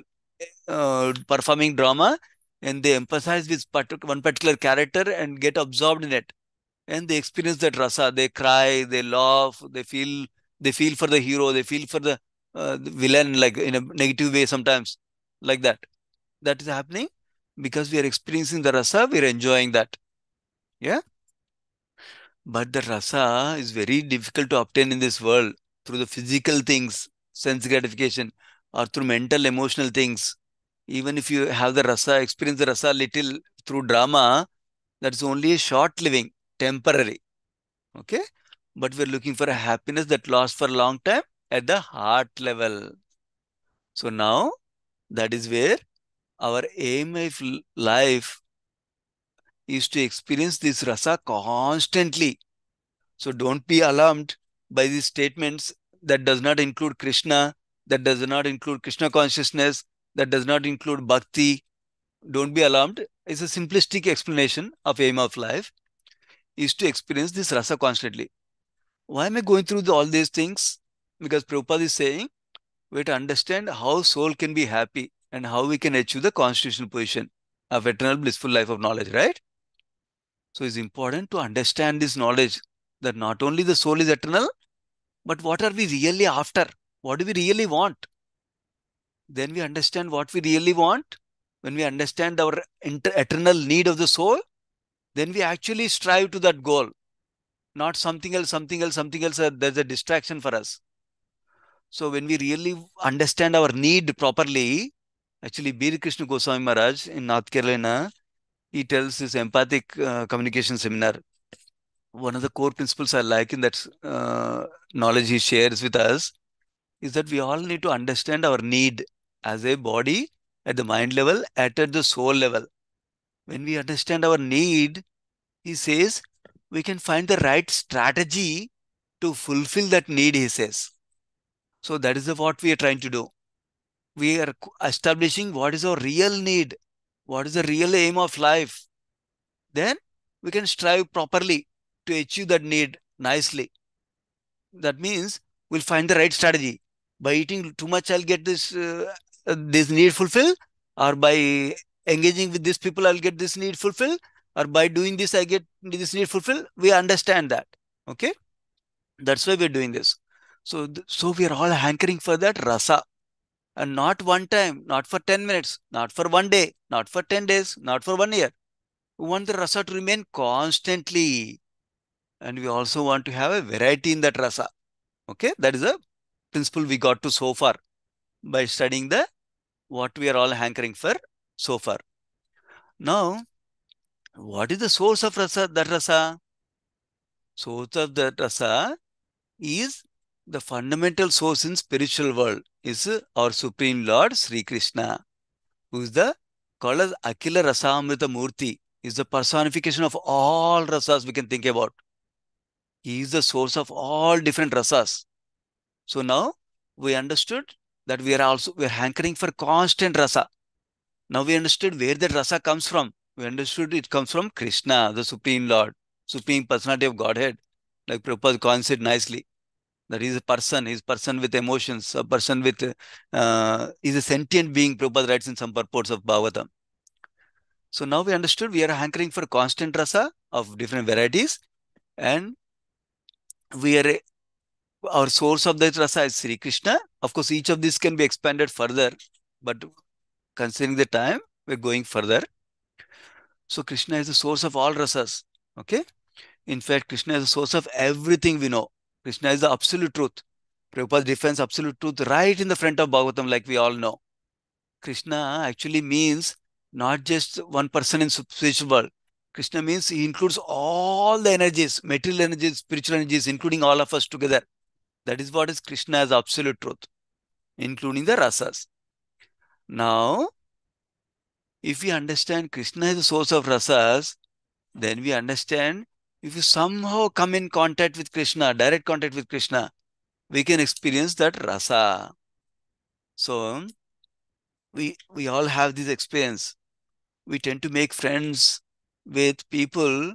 Speaker 7: performing drama, and they emphasize with one particular character and get absorbed in it, and they experience that rasa. They cry, they laugh, they feel for the hero, they feel for the villain, like in a negative way sometimes, like that. That is happening because we are experiencing the rasa, we are enjoying that. Yeah. But the rasa is very difficult to obtain in this world through the physical things, sense gratification, or through mental, emotional things. Even if you have the rasa, experience the rasa little through drama, that's only a short living, temporary. Okay. But we're looking for a happiness that lasts for a long time at the heart level. So now that is where our aim of life is to experience this rasa constantly. So don't be alarmed by these statements that does not include Krishna, that does not include Krishna consciousness, that does not include bhakti. Don't be alarmed. It's a simplistic explanation of aim of life is to experience this rasa constantly. Why am I going through all these things? Because Prabhupada is saying we have to understand how soul can be happy and how we can achieve the constitutional position of eternal blissful life of knowledge, right? So it's important to understand this knowledge that not only the soul is eternal, but what are we really after? What do we really want? Then we understand what we really want. When we understand our eternal need of the soul, then we actually strive to that goal, not something else, something else, something else. There's a distraction for us. So when we really understand our need properly, actually, Bir Krishna Goswami Maharaj in North Carolina, he tells this empathic communication seminar. One of the core principles I like in that knowledge he shares with us is that we all need to understand our need as a body, at the mind level, at the soul level. When we understand our need, he says, we can find the right strategy to fulfill that need, he says. So that is what we are trying to do. We are establishing what is our real need, what is the real aim of life. Then we can strive properly to achieve that need nicely. That means we'll find the right strategy. By eating too much, I'll get this need fulfilled, or by engaging with these people, I'll get this need fulfilled, or by doing this, I get this need fulfilled. We understand that. Okay. That's why we're doing this. So we are all hankering for that rasa. And not one time, not for 10 minutes, not for 1 day, not for 10 days, not for 1 year. We want the rasa to remain constantly. And we also want to have a variety in that rasa. Okay, that is a principle we got to so far by studying what we are all hankering for so far. Now, what is the source of rasa? That rasa? Source of that rasa is the fundamental source in spiritual world is our Supreme Lord Sri Krishna, who is called as Akila Rasamrita Murti, is the personification of all rasas we can think about. He is the source of all different rasas. So now we understood that we are hankering for constant rasa. Now we understood where that rasa comes from. We understood it comes from Krishna, the Supreme Lord, Supreme Personality of Godhead, like Prabhupada coined it nicely. That he's a person with emotions, a person with, he's a sentient being, Prabhupada writes in some purports of Bhagavatam. So now we understood we are hankering for constant rasa of different varieties, and our source of that rasa is Sri Krishna. Of course, each of these can be expanded further, but considering the time, we're going further. So Krishna is the source of all rasas. Okay? In fact, Krishna is the source of everything we know. Krishna is the absolute truth. Prabhupada defines absolute truth right in the front of Bhagavatam, like we all know. Krishna actually means not just one person in spiritual world. Krishna means he includes all the energies, material energies, spiritual energies, including all of us together. That is what is Krishna as absolute truth, including the rasas. Now, if we understand Krishna is the source of rasas, then we understand if you somehow come in contact with Krishna, direct contact with Krishna, we can experience that rasa. So, we all have this experience. We tend to make friends with people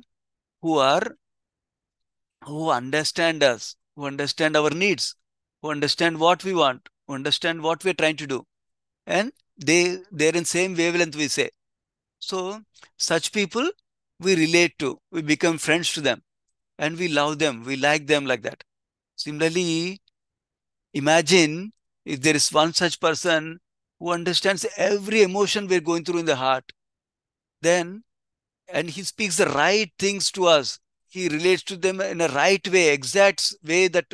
Speaker 7: who understand us, who understand our needs, who understand what we want, who understand what we're trying to do. And they're in same wavelength, we say. So such people we relate to, we become friends to them, and we love them, we like them like that. Similarly, imagine if there is one such person who understands every emotion we're going through in the heart, then, and he speaks the right things to us, he relates to them in a right way, exact way that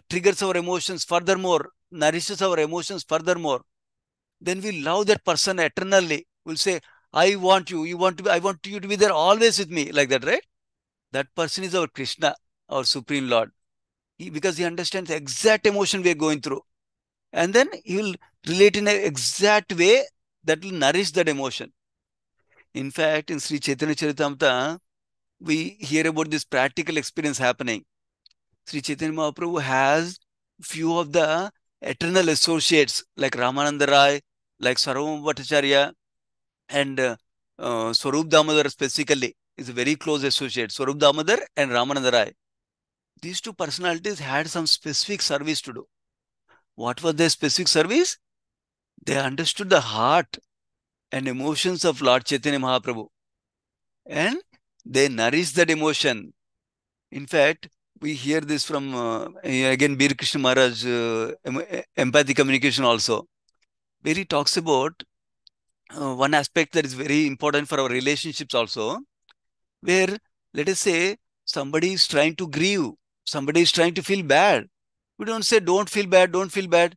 Speaker 7: triggers our emotions furthermore, nourishes our emotions furthermore, then we love that person eternally. We'll say, I want you, I want you to be there always with me, like that, right? That person is our Krishna, our Supreme Lord. Because he understands the exact emotion we are going through. And then he will relate in an exact way that will nourish that emotion. In fact, in Sri Chaitanya Charitamrita, we hear about this practical experience happening. Sri Chaitanya Mahaprabhu has few of the eternal associates like Ramananda Rai, like Sarvabhauma Bhattacharya, and Swarup Damodar specifically is a very close associate. Swarup Damodar and Ramananda Rai. These two personalities had some specific service to do. What was their specific service? They understood the heart and emotions of Lord Chaitanya Mahaprabhu, and they nourished that emotion. In fact, we hear this from again Bir Krishna Maharaj, empathy communication also, where he talks about one aspect that is very important for our relationships also, where let us say somebody is trying to grieve, somebody is trying to feel bad. We don't say don't feel bad, don't feel bad.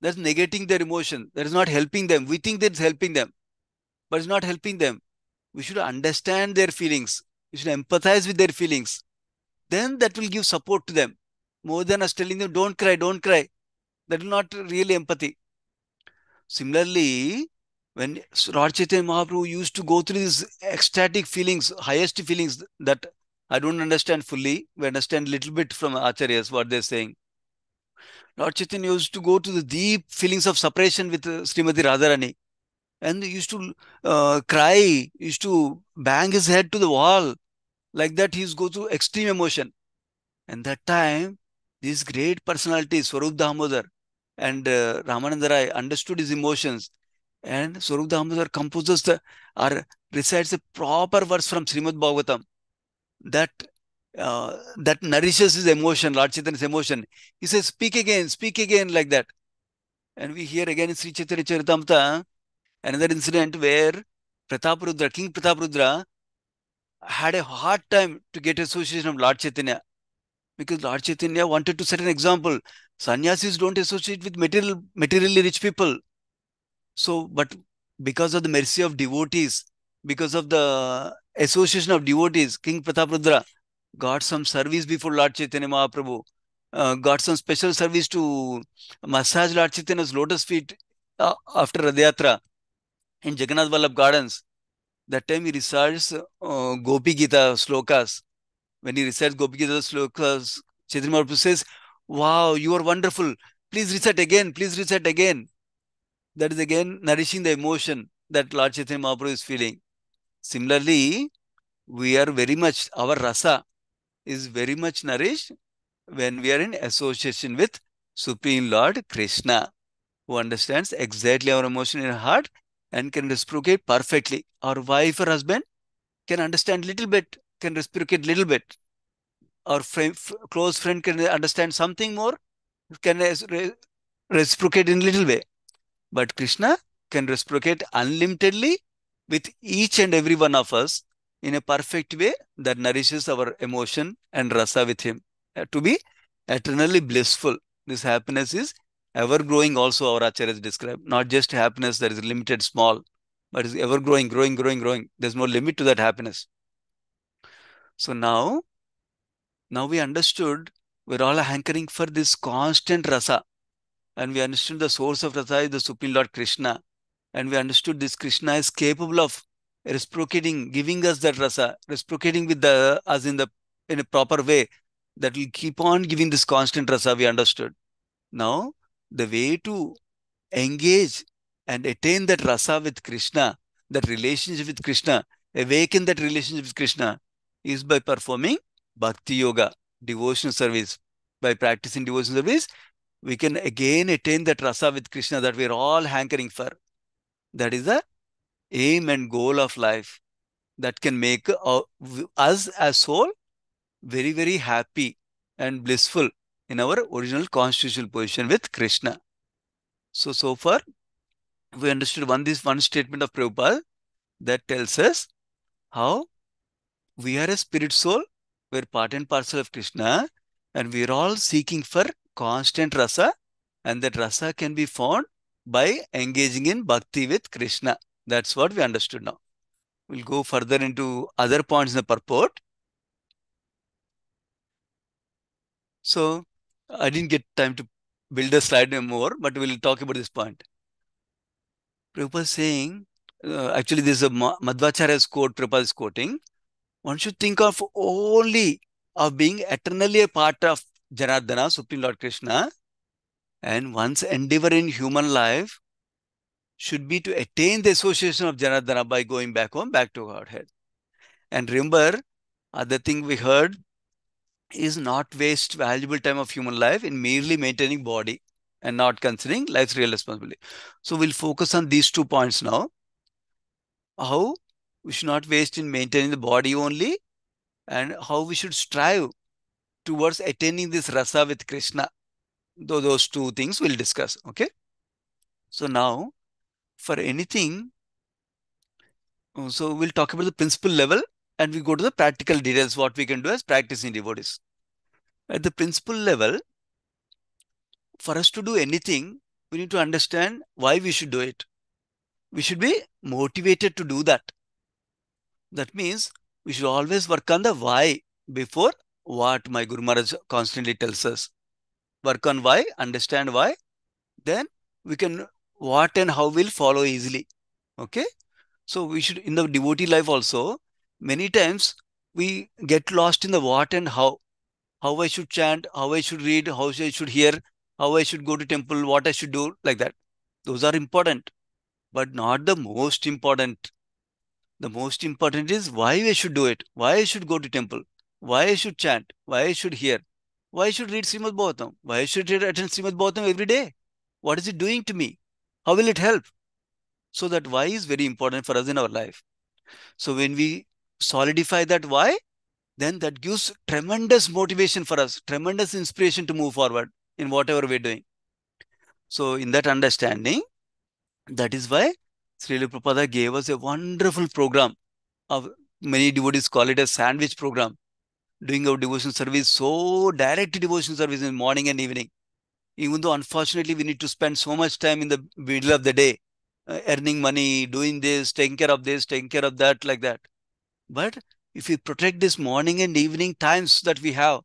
Speaker 7: That's negating their emotion. That is not helping them. We think that's helping them, but it's not helping them. We should understand their feelings. We should empathize with their feelings. Then that will give support to them. More than us telling them, don't cry, don't cry. That will not really empathy. Similarly, when Lord Chaitanya Mahaprabhu used to go through these ecstatic feelings, highest feelings that I don't understand fully, we understand a little bit from Acharyas, what they're saying. Lord Chaitanya used to go to the deep feelings of separation with Srimati Radharani. And he used to cry, used to bang his head to the wall. Like that, he used to go through extreme emotion. And that time, these great personalities, Swarup Damodar and Ramananda Rai, understood his emotions. And Swarup Damodar composes or recites a proper verse from Srimad Bhagavatam that nourishes his emotion, Lord Chaitanya's emotion. He says, speak again, like that. And we hear again in Sri Chaitanya Charitamrita, another incident where King Prataparudra had a hard time to get association of Lord Chaitanya, because Lord Chaitanya wanted to set an example. Sannyasis don't associate with materially rich people. So, but because of the mercy of devotees, because of the association of devotees, King Prataparudra got some service before Lord Chaitanya Mahaprabhu, got some special service to massage Lord Chaitanya's lotus feet after Radhayatra in Jagannath Vallabh Gardens. That time he recites Gopi Gita slokas. When he recites Gopi Gita slokas, Chaitanya Mahaprabhu says, wow, you are wonderful. Please recite again. Please recite again. That is again nourishing the emotion that Lord Chaitanya Mahaprabhu is feeling. Similarly, we are very much, our rasa is very much nourished when we are in association with Supreme Lord Krishna, who understands exactly our emotion in our heart and can reciprocate perfectly. Our wife or husband can understand little bit, can reciprocate little bit. Our close friend can understand something more, can reciprocate in little way. But Krishna can reciprocate unlimitedly with each and every one of us in a perfect way that nourishes our emotion and rasa with him to be eternally blissful. This happiness is ever growing also, our acharyas describe. Not just happiness that is limited, small, but is ever growing, growing. There's no limit to that happiness. So now we understood we're all hankering for this constant rasa. And we understood the source of rasa is the Supreme Lord Krishna. And we understood this Krishna is capable of reciprocating, giving us that rasa, reciprocating with us in a proper way that will keep on giving this constant rasa. We understood. Now, the way to engage and attain that rasa with Krishna, that relationship with Krishna, awaken that relationship with Krishna, is by performing bhakti yoga, devotional service. By practicing devotional service, we can again attain that rasa with Krishna that we're all hankering for. That is the aim and goal of life that can make us as soul very, very happy and blissful in our original constitutional position with Krishna. So far, we understood one statement of Prabhupada that tells us how we are a spirit soul, we're part and parcel of Krishna, and we're all seeking for constant rasa, and that rasa can be found by engaging in bhakti with Krishna. That's what we understood now. We'll go further into other points in the purport. So, I didn't get time to build a slide more, but we'll talk about this point. Prabhupada is saying, actually this is a Madhvacharya's quote, Prabhupada is quoting, one should think of only of being eternally a part of Janardana, Supreme Lord Krishna, and one's endeavor in human life should be to attain the association of Janardana by going back home, back to Godhead. And remember, other thing we heard is not waste valuable time of human life in merely maintaining body and not considering life's real responsibility. So we'll focus on these 2 points now. How we should not waste in maintaining the body only, and how we should strive towards attaining this rasa with Krishna. Those 2 things we'll discuss. Okay. So now, for anything, so we'll talk about the principle level and we go to the practical details, what we can do as practicing devotees. At the principle level, for us to do anything, we need to understand why we should do it. We should be motivated to do that. That means we should always work on the why before what. My Guru Maharaj constantly tells us. Work on why, understand why, then we can what and how will follow easily. Okay. So we should, in the devotee life also, many times we get lost in the what and how. How I should chant, how I should read, how I should hear, how I should go to temple, what I should do, like that. Those are important, but not the most important. The most important is why I should do it, why I should go to temple, why I should chant, why I should hear, why I should read Srimad Bhagavatam, why I should attend Srimad Bhagavatam every day. What is it doing to me? How will it help? So that why is very important for us in our life. So when we solidify that why, then that gives tremendous motivation for us, tremendous inspiration to move forward in whatever we're doing. So in that understanding, that is why Srila Prabhupada gave us a wonderful program of, many devotees call it a sandwich program, doing our devotion service, so direct devotion service in morning and evening. Even though unfortunately we need to spend so much time in the middle of the day, earning money, doing this, taking care of this, taking care of that, like that. But if we protect this morning and evening times that we have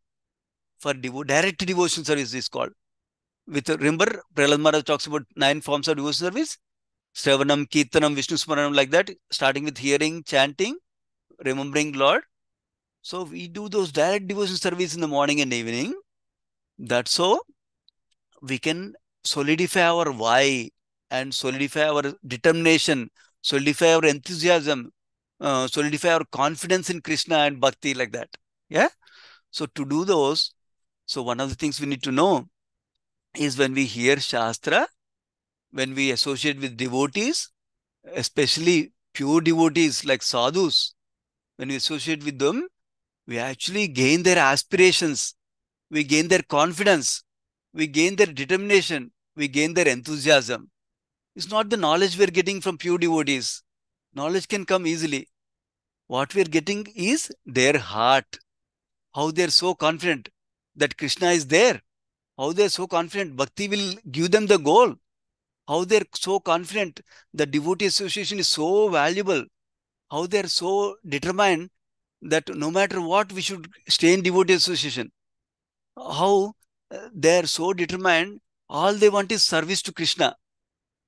Speaker 7: for direct devotion service is called. Remember, Prahlad Maharaj talks about 9 forms of devotion service. Shravanam, Kirtanam, Vishnu Smaranam, like that, starting with hearing, chanting, remembering Lord. So we do those direct devotion service in the morning and evening. That's so we can solidify our why and solidify our determination, solidify our enthusiasm, solidify our confidence in Krishna and Bhakti, like that. Yeah. So to do those, so one of the things we need to know is when we hear Shastra, when we associate with devotees, especially pure devotees like sadhus, when we associate with them, we actually gain their aspirations, we gain their confidence, we gain their determination, we gain their enthusiasm. It's not the knowledge we're getting from pure devotees. Knowledge can come easily. What we're getting is their heart. How they're so confident that Krishna is there. How they're so confident Bhakti will give them the goal. How they're so confident the devotee association is so valuable. How they're so determined that no matter what, we should stay in devotee association. How they're so determined, all they want is service to Krishna.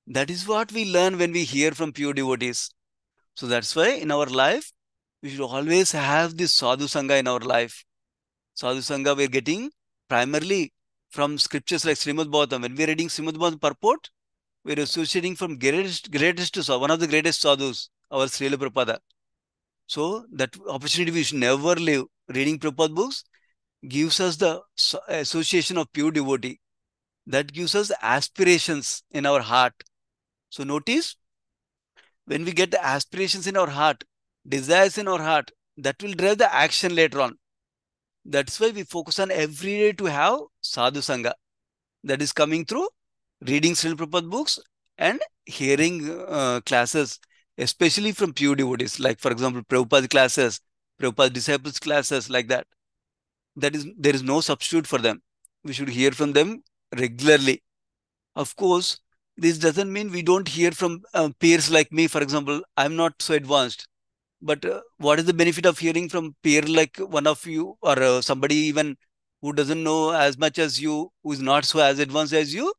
Speaker 7: That is what we learn when we hear from pure devotees. So that's why in our life, we should always have this sadhu sanga in our life. Sadhu sanga we're getting primarily from scriptures like Srimad Bhagavatam. When we're reading Srimad Bhagavatam purport, we're associating from greatest to one of the greatest sadhus, our Srila Prabhupada. So that opportunity we should never leave. Reading Prabhupada books gives us the association of pure devotee. That gives us aspirations in our heart. So notice, when we get the aspirations in our heart, desires in our heart, that will drive the action later on. That's why we focus on every day to have sadhu sanga. That is coming through reading Srila Prabhupada books and hearing classes, especially from pure devotees, like for example, Prabhupada classes, Prabhupada disciples classes, like that. There is no substitute for them. We should hear from them regularly. Of course, this doesn't mean we don't hear from peers like me. For example, I'm not so advanced. But what is the benefit of hearing from peer like one of you, or somebody even who doesn't know as much as you, who is not so as advanced as you?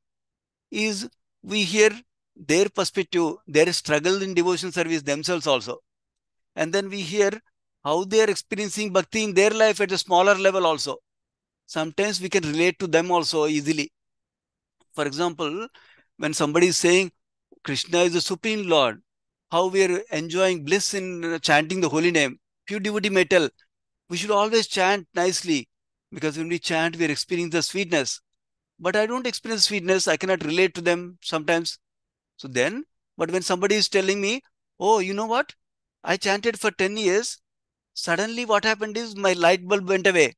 Speaker 7: Is we hear their perspective, their struggle in devotion service themselves also. And then we hear how they are experiencing bhakti in their life at a smaller level also. Sometimes we can relate to them also easily. For example, when somebody is saying Krishna is the Supreme Lord, how we are enjoying bliss in chanting the holy name, pure devotee may tell, we should always chant nicely, because when we chant, we are experiencing the sweetness. But I don't experience sweetness, I cannot relate to them sometimes. So then, but when somebody is telling me, oh, you know what? I chanted for 10 years. Suddenly what happened is my light bulb went away.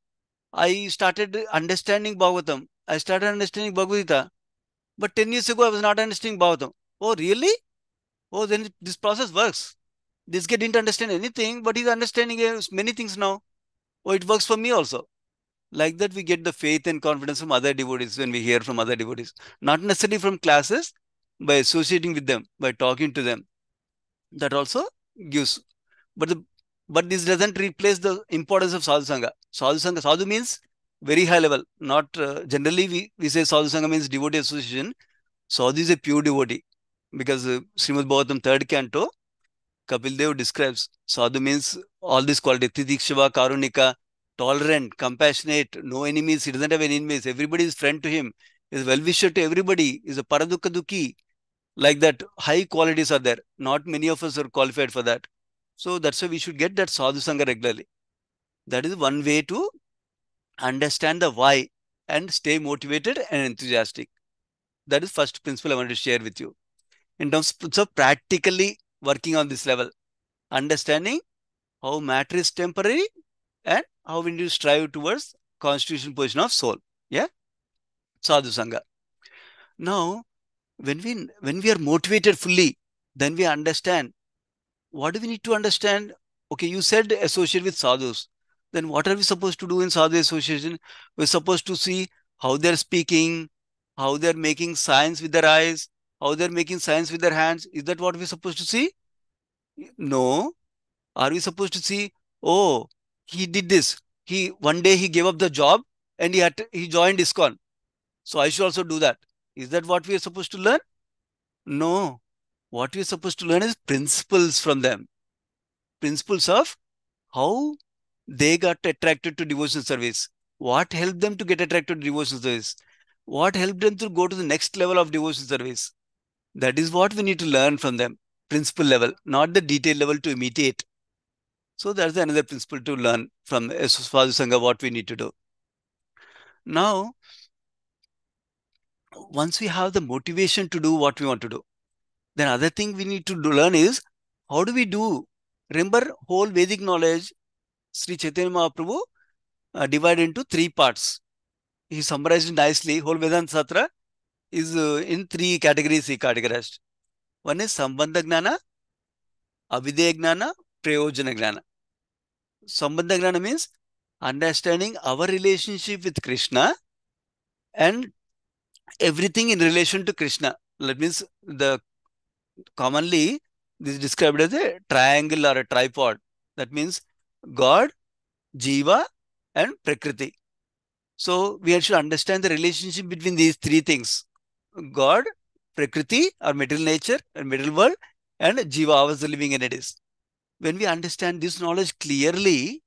Speaker 7: I started understanding Bhagavatam. I started understanding Bhagavad Gita. But 10 years ago, I was not understanding Bhagavatam. Oh, really? Oh, then this process works. This guy didn't understand anything, but he's understanding many things now. Oh, it works for me also. Like that, we get the faith and confidence from other devotees when we hear from other devotees. Not necessarily from classes, by associating with them, by talking to them. That also gives. But this doesn't replace the importance of sadhu sanga. Sadhu means very high level. Not generally we say sadhu sanga means devotee association. Sadhu is a pure devotee, because Srimad Bhagavatam 3rd canto, Kapil Dev describes sadhu means all these qualities: titikshava, karunika, tolerant, compassionate, no enemies. He doesn't have any enemies. Everybody is friend to him. Is well-wisher to everybody. Is a paradukka dukhi. Like that, high qualities are there. Not many of us are qualified for that. So that's why we should get that sadhu sanga regularly. That is one way to understand the why and stay motivated and enthusiastic. That is first principle I want to share with you. In terms of practically working on this level, understanding how matter is temporary and how we need to strive towards constitutional position of soul. Yeah, sadhu sanga. Now, when we are motivated fully, then we understand. What do we need to understand? Okay, you said associate with sadhus. Then what are we supposed to do in sadhu association? We're supposed to see how they're speaking, how they're making signs with their eyes, how they're making signs with their hands. Is that what we're supposed to see? No. Are we supposed to see, oh, he did this. One day he gave up the job and he joined iskcon. So I should also do that. Is that what we are supposed to learn? No. What we are supposed to learn is principles from them. Principles of how they got attracted to devotional service. What helped them to get attracted to devotional service? What helped them to go to the next level of devotional service? That is what we need to learn from them. Principle level, not the detail level to imitate. So that's another principle to learn from Sadhu Sangha, what we need to do. Now, once we have the motivation to do what we want to do, then other thing we need to learn is, how do we do? Remember, whole Vedic knowledge, Sri Chaitanya Mahaprabhu divided into 3 parts. He summarized it nicely. Whole Vedanta Satra is in 3 categories he categorized. One is Sambandha Gnana, Avideya Gnana, Prayojana Gnana. Sambandha Gnana means understanding our relationship with Krishna and everything in relation to Krishna. That means commonly this is described as a triangle or a tripod. That means God, Jiva, and Prakriti. So we should understand the relationship between these three things: God, Prakriti, or material nature, and material world, and Jiva, ours the living entities. When we understand this knowledge clearly,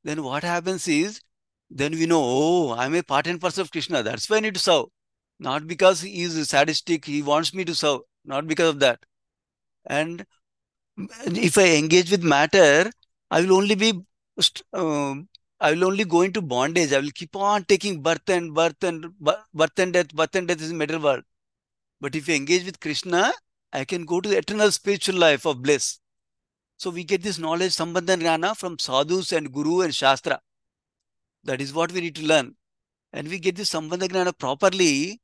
Speaker 7: then what happens is, then we know, oh, I'm a part and parcel of Krishna. That's why I need to serve. Not because he is sadistic, he wants me to serve. Not because of that. And if I engage with matter, I will only be, I will only go into bondage. I will keep on taking birth and death. Birth and death is material world. But if you engage with Krishna, I can go to the eternal spiritual life of bliss. So we get this knowledge, Sambandha Jnana, from sadhus and guru and shastra. That is what we need to learn. And we get this Sambandha Jnana properly,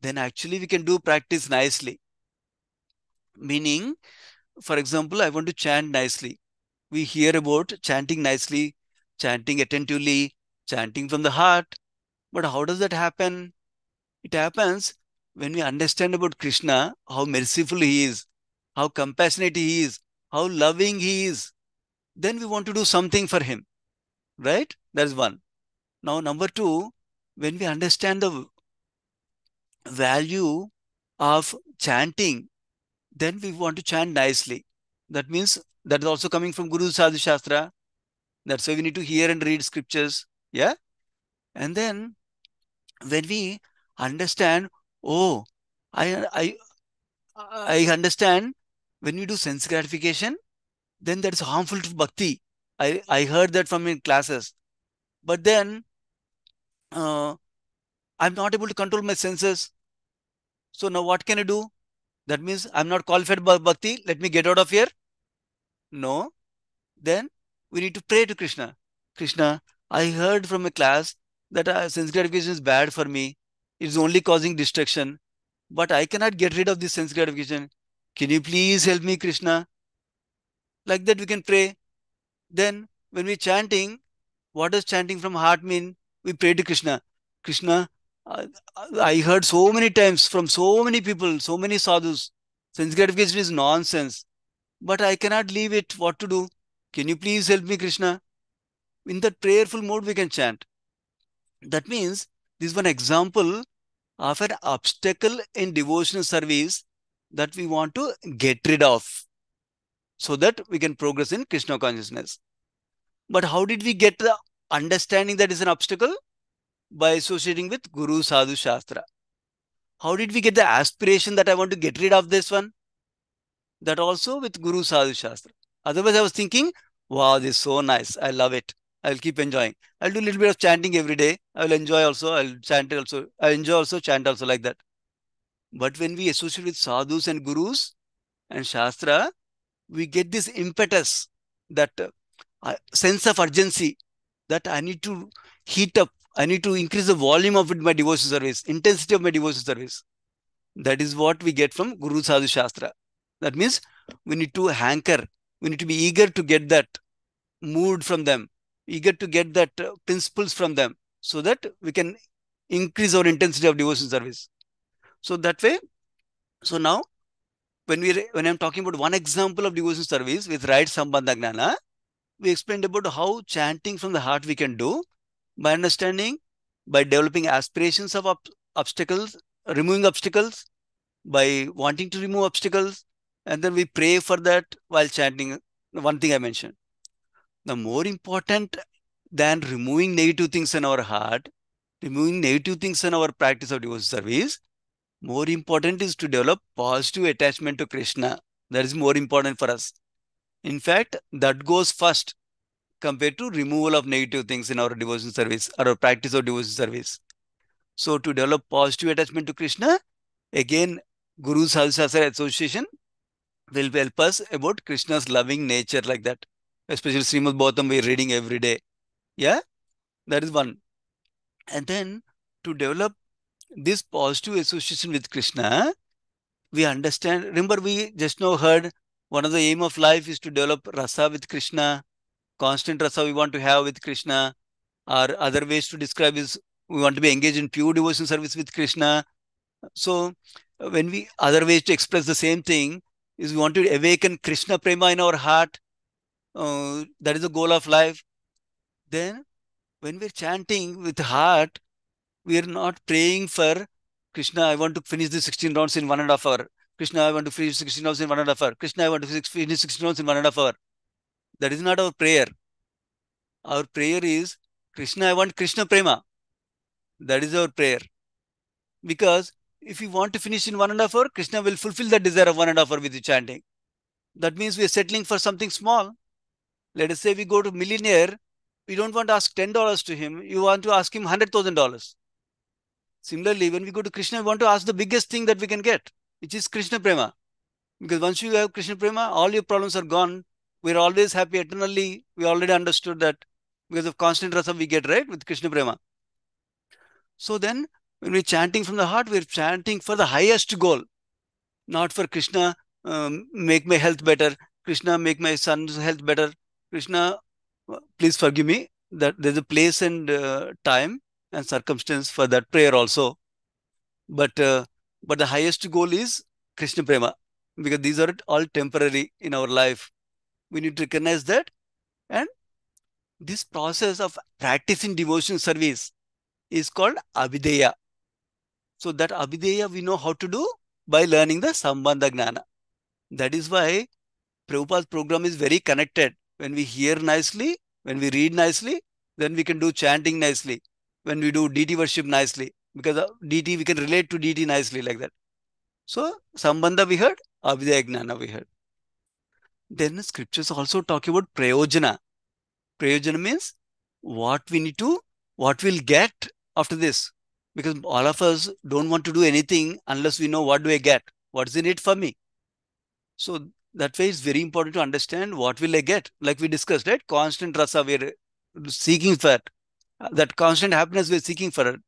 Speaker 7: then actually we can do practice nicely. Meaning, for example, I want to chant nicely. We hear about chanting nicely, chanting attentively, chanting from the heart. But how does that happen? It happens when we understand about Krishna, how merciful he is, how compassionate he is, how loving he is. Then we want to do something for him, right? That is one. Now, number two, when we understand the value of chanting, then we want to chant nicely. That means that is also coming from Guru Sadhu Shastra. That's why we need to hear and read scriptures. Yeah. And then when we understand, oh, I understand when we do sense gratification, then that is harmful to bhakti. I heard that from in classes. But then I'm not able to control my senses. So now what can I do? That means I'm not qualified by bhakti. Let me get out of here. No. Then we need to pray to Krishna. Krishna, I heard from a class that sense gratification is bad for me. It's only causing destruction. But I cannot get rid of this sense gratification. Can you please help me, Krishna? Like that we can pray. Then when we're chanting, what does chanting from heart mean? We pray to Krishna. Krishna, I heard so many times from so many people, so many sadhus, sense gratification is nonsense. But I cannot leave it. What to do? Can you please help me, Krishna? In that prayerful mode, we can chant. That means this is one example of an obstacle in devotional service that we want to get rid of so that we can progress in Krishna consciousness. But how did we get the understanding that is an obstacle? By associating with Guru Sadhu Shastra. How did we get the aspiration that I want to get rid of this one? That also with Guru Sadhu Shastra. Otherwise, I was thinking, wow, this is so nice. I love it. I'll keep enjoying. I'll do a little bit of chanting every day. I'll enjoy also. I'll chant also. I enjoy also, chant also, like that. But when we associate with sadhus and gurus and Shastra, we get this impetus, that sense of urgency, that I need to heat up. I need to increase the volume of my devotion service, intensity of my devotion service. That is what we get from Guru Sadhu Shastra. That means we need to hanker. We need to be eager to get that mood from them, eager to get that principles from them, so that we can increase our intensity of devotion service. So that way, so now when I'm talking about one example of devotion service with right Sambandha Gnana, we explained about how chanting from the heart we can do by understanding, by developing aspirations of obstacles, removing obstacles, by wanting to remove obstacles, and then we pray for that while chanting. One thing I mentioned. The more important than removing negative things in our heart, removing negative things in our practice of devotion service, more important is to develop positive attachment to Krishna. That is more important for us. In fact, that goes first compared to removal of negative things in our devotion service or our practice of devotion service. So to develop positive attachment to Krishna, again, Guru Sadhu Shastra association will help us about Krishna's loving nature, like that. Especially Srimad Bhagavatam we are reading every day. Yeah, that is one. And then to develop this positive association with Krishna, we understand. Remember, we just now heard one of the aim of life is to develop rasa with Krishna, constant rasa we want to have with Krishna, or other ways to describe is we want to be engaged in pure devotion service with Krishna. So when we, other ways to express the same thing is we want to awaken Krishna prema in our heart. That is the goal of life. Then when we're chanting with heart, we are not praying for Krishna, I want to finish the 16 rounds in 1.5 hours. Krishna, I want to finish 16 rounds in 1.5 hours. Krishna, I want to finish 16 rounds in 1.5 hours. That is not our prayer. Our prayer is, Krishna, I want Krishna prema. That is our prayer. Because if you want to finish in 1.5 hours, Krishna will fulfill that desire of 1.5 hours with you chanting. That means we are settling for something small. Let us say we go to millionaire, we don't want to ask $10 to him, you want to ask him $100,000. Similarly, when we go to Krishna, we want to ask the biggest thing that we can get, which is Krishna prema. Because once you have Krishna prema, all your problems are gone. We're always happy eternally. We already understood that because of constant rasa we get, right, with Krishna prema. So then, when we're chanting from the heart, we're chanting for the highest goal, not for Krishna, make my health better. Krishna, make my son's health better. Krishna, please forgive me. That there's a place and time and circumstance for that prayer also. But the highest goal is Krishna prema, because these are all temporary in our life. We need to recognize that. And this process of practicing devotion service is called abhideya. So that abhideya we know how to do by learning the sambandha gnana. That is why Prabhupada's program is very connected. When we hear nicely, when we read nicely, then we can do chanting nicely. When we do deity worship nicely, because deity, we can relate to deity nicely like that. So sambandha we heard, abhideya gnana we heard. Then the scriptures also talk about prayojana. Prayojana means what we need to, what we'll get after this. Because all of us don't want to do anything unless we know what do I get, what's in it for me. So that way it's very important to understand what will I get. Like we discussed, right? Constant rasa we're seeking for it. That constant happiness we're seeking for it.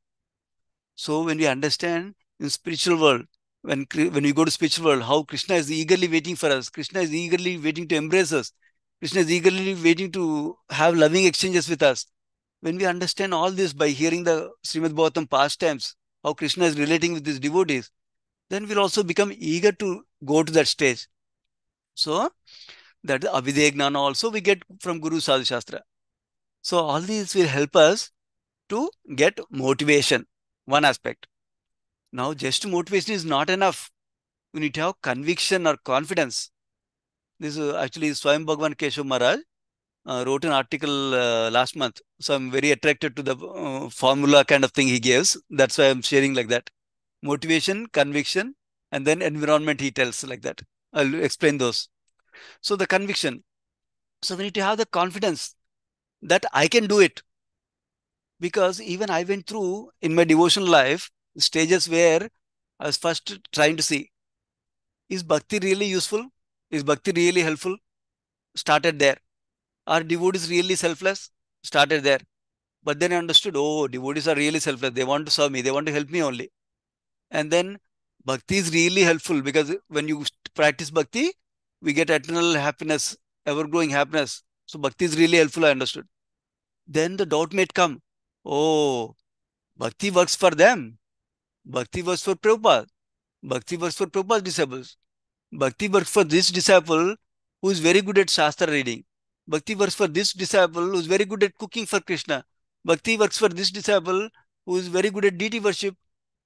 Speaker 7: So when we understand in spiritual world, when we go to spiritual world, how Krishna is eagerly waiting for us, Krishna is eagerly waiting to embrace us, Krishna is eagerly waiting to have loving exchanges with us. When we understand all this by hearing the Srimad Bhagavatam pastimes, how Krishna is relating with his devotees, then we'll also become eager to go to that stage. So that Abhideya Gnana also we get from Guru Sadhu Shastra. So all these will help us to get motivation, one aspect. Now just motivation is not enough. We need to have conviction or confidence. This is actually Swayam Bhagavan Keshav Maharaj wrote an article last month. So I'm very attracted to the formula kind of thing he gives. That's why I'm sharing like that. Motivation, conviction, and then environment he tells like that. I'll explain those. So the conviction. So we need to have the confidence that I can do it. Because even I went through in my devotional life stages where I was first trying to see, is bhakti really useful? Is bhakti really helpful? Started there. Are devotees really selfless? Started there. But then I understood, oh, devotees are really selfless. They want to serve me. They want to help me only. And then bhakti is really helpful because when you practice bhakti, we get eternal happiness, ever-growing happiness. So bhakti is really helpful, I understood. Then the doubt might come, oh, bhakti works for them. Bhakti works for Prabhupada. Bhakti works for Prabhupada's disciples. Bhakti works for this disciple who is very good at Shastra reading. Bhakti works for this disciple who is very good at cooking for Krishna. Bhakti works for this disciple who is very good at deity worship.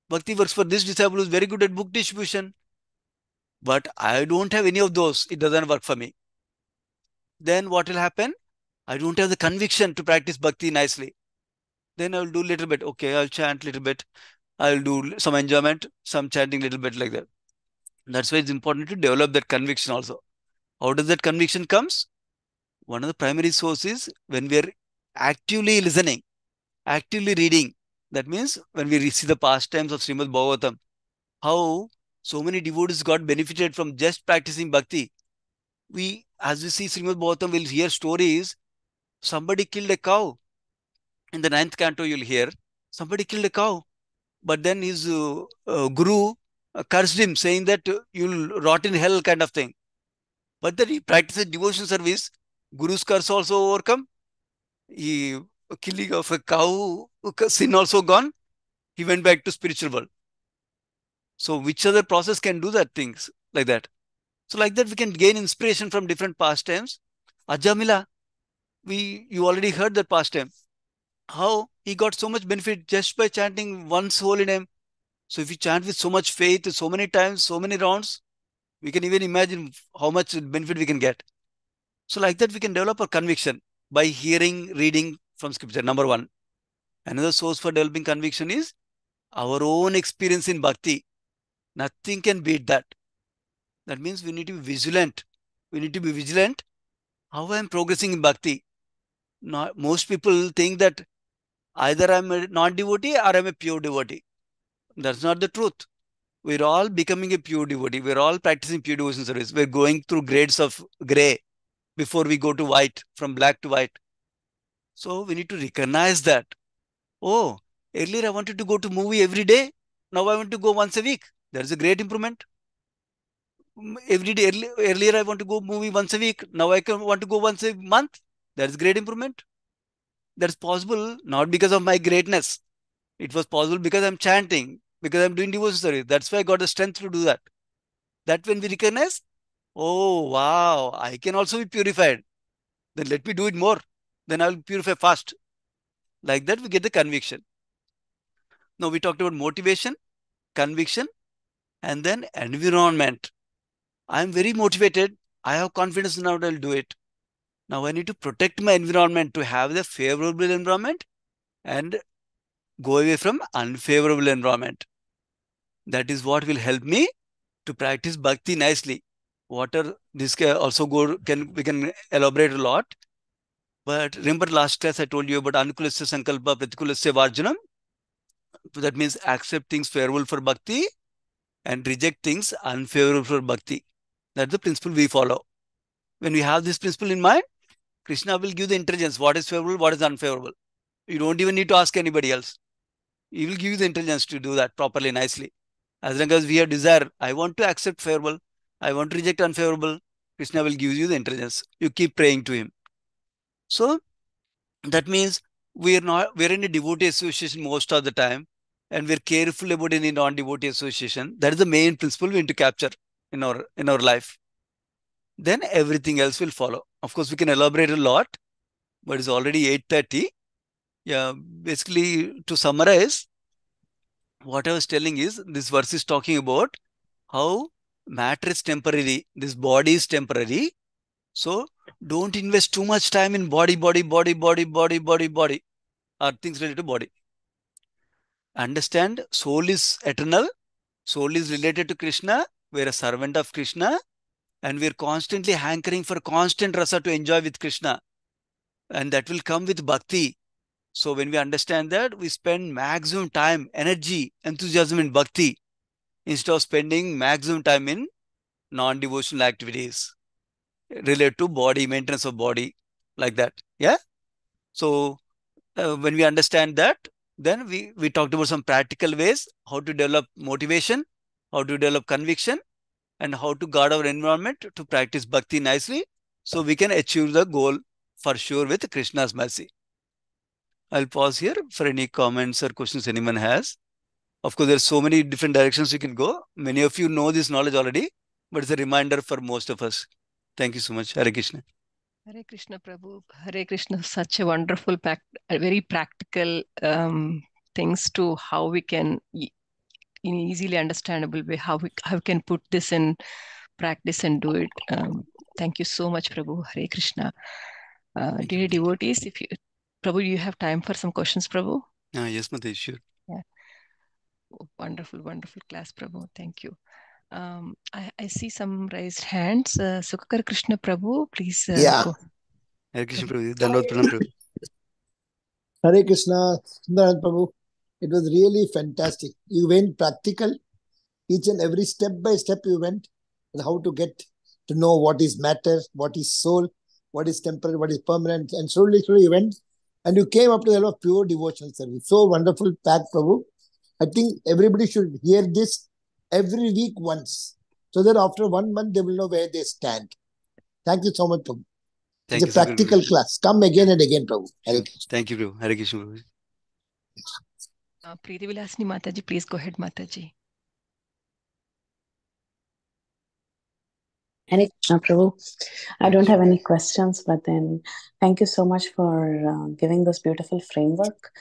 Speaker 7: Bhakti works for this disciple who is very good at book distribution. But I don't have any of those. It doesn't work for me. Then what will happen? I don't have the conviction to practice bhakti nicely. Then I'll do a little bit. Okay, I'll chant a little bit. I'll do some enjoyment, some chanting a little bit like that. That's why it's important to develop that conviction also. How does that conviction comes? One of the primary sources when we are actively listening, actively reading. That means when we see the pastimes of Srimad Bhagavatam, how so many devotees got benefited from just practicing bhakti. As we see Srimad Bhagavatam, we'll hear stories. Somebody killed a cow. In the 9th canto, you'll hear somebody killed a cow. But then his guru cursed him, saying that you'll rot in hell kind of thing. But then he practices devotion service. Guru's curse also overcome. He killing of a cow, sin also gone. He went back to spiritual world. So which other process can do that things like that? So like that we can gain inspiration from different pastimes. Ajamila, you already heard that pastime. How he got so much benefit just by chanting one's holy name. So if you chant with so much faith, so many times, so many rounds, we can even imagine how much benefit we can get. So like that we can develop a conviction by hearing, reading from scripture, number one. Another source for developing conviction is our own experience in bhakti. Nothing can beat that. That means we need to be vigilant. We need to be vigilant how I am progressing in bhakti. Most people think that either I'm a non-devotee or I'm a pure devotee. That's not the truth. We're all becoming a pure devotee. We're all practicing pure devotion service. We're going through grades of gray before we go to white, from black to white. So we need to recognize that. Oh, earlier I wanted to go to movie every day. Now I want to go once a week. There's a great improvement. Every day, earlier I want to go movie once a week. Now I want to go once a month. That's great improvement. That's possible not because of my greatness. It was possible because I'm chanting, because I'm doing devotion service. That's why I got the strength to do that. That when we recognize, oh wow, I can also be purified. Then let me do it more. Then I'll purify fast. Like that we get the conviction. Now we talked about motivation, conviction, and then environment. I'm very motivated. I have confidence now that I'll do it. Now I need to protect my environment to have the favorable environment and go away from unfavorable environment. That is what will help me to practice bhakti nicely. This can also we can elaborate a lot. But remember last class I told you about anukulasya sankalpa pratikulasya varjanam. That means accept things favorable for bhakti and reject things unfavorable for bhakti. That's the principle we follow. When we have this principle in mind, Krishna will give the intelligence, what is favorable, what is unfavorable. You don't even need to ask anybody else. He will give you the intelligence to do that properly, nicely. As long as we have desire, I want to accept favorable, I want to reject unfavorable, Krishna will give you the intelligence. You keep praying to him. So that means we're in a devotee association most of the time, and we're careful about any non-devotee association. That is the main principle we need to capture in our life. Then everything else will follow. Of course, we can elaborate a lot, but it's already 8:30. Yeah, basically to summarize, what I was telling is this verse is talking about how matter is temporary, this body is temporary. So don't invest too much time in body, or things related to body. Understand soul is eternal, soul is related to Krishna, we're a servant of Krishna, and we're constantly hankering for constant rasa to enjoy with Krishna. And that will come with bhakti. So when we understand that, we spend maximum time, energy, enthusiasm in bhakti instead of spending maximum time in non-devotional activities related to body, maintenance of body, like that. Yeah. So when we understand that, then we talked about some practical ways, how to develop motivation, how to develop conviction, and how to guard our environment to practice bhakti nicely, so we can achieve the goal for sure with Krishna's mercy. I'll pause here for any comments or questions anyone has. Of course, there's so many different directions you can go. Many of you know this knowledge already, but it's a reminder for most of us. Thank you so much. Hare Krishna.
Speaker 1: Hare Krishna, Prabhu. Hare Krishna. Such a wonderful, very practical things to how we can, in easily understandable way, how we can put this in practice and do it. Thank you so much, Prabhu. Hare Krishna. Dear devotees, Prabhu, you have time for some questions, Prabhu?
Speaker 7: Yes, Mataji, sure.
Speaker 1: Yeah. Oh, wonderful, wonderful class, Prabhu. Thank you. I see some raised hands. Sukakar Krishna Prabhu, please go.
Speaker 7: Hare Krishna Prabhu. Dandavad Pranam Prabhu.
Speaker 6: Hare Krishna, Sundaran Prabhu. It was really fantastic. You went practical. Each and every step by step you went, and how to get to know what is matter, what is soul, what is temporary, what is permanent. And slowly you went, and you came up to the level of pure devotional service. So wonderful pack, Prabhu. I think everybody should hear this every week once, so that after 1 month they will know where they stand. Thank you so much, Prabhu. It's a practical class. Come again and again, Prabhu.
Speaker 7: Sure. Thank you, Prabhu. Hare Krishna, Prabhu.
Speaker 1: Preeti Vilasini Mataji, please go ahead, Mataji.
Speaker 8: Hare Krishna, Prabhu. I don't have any questions, but then thank you so much for giving this beautiful framework.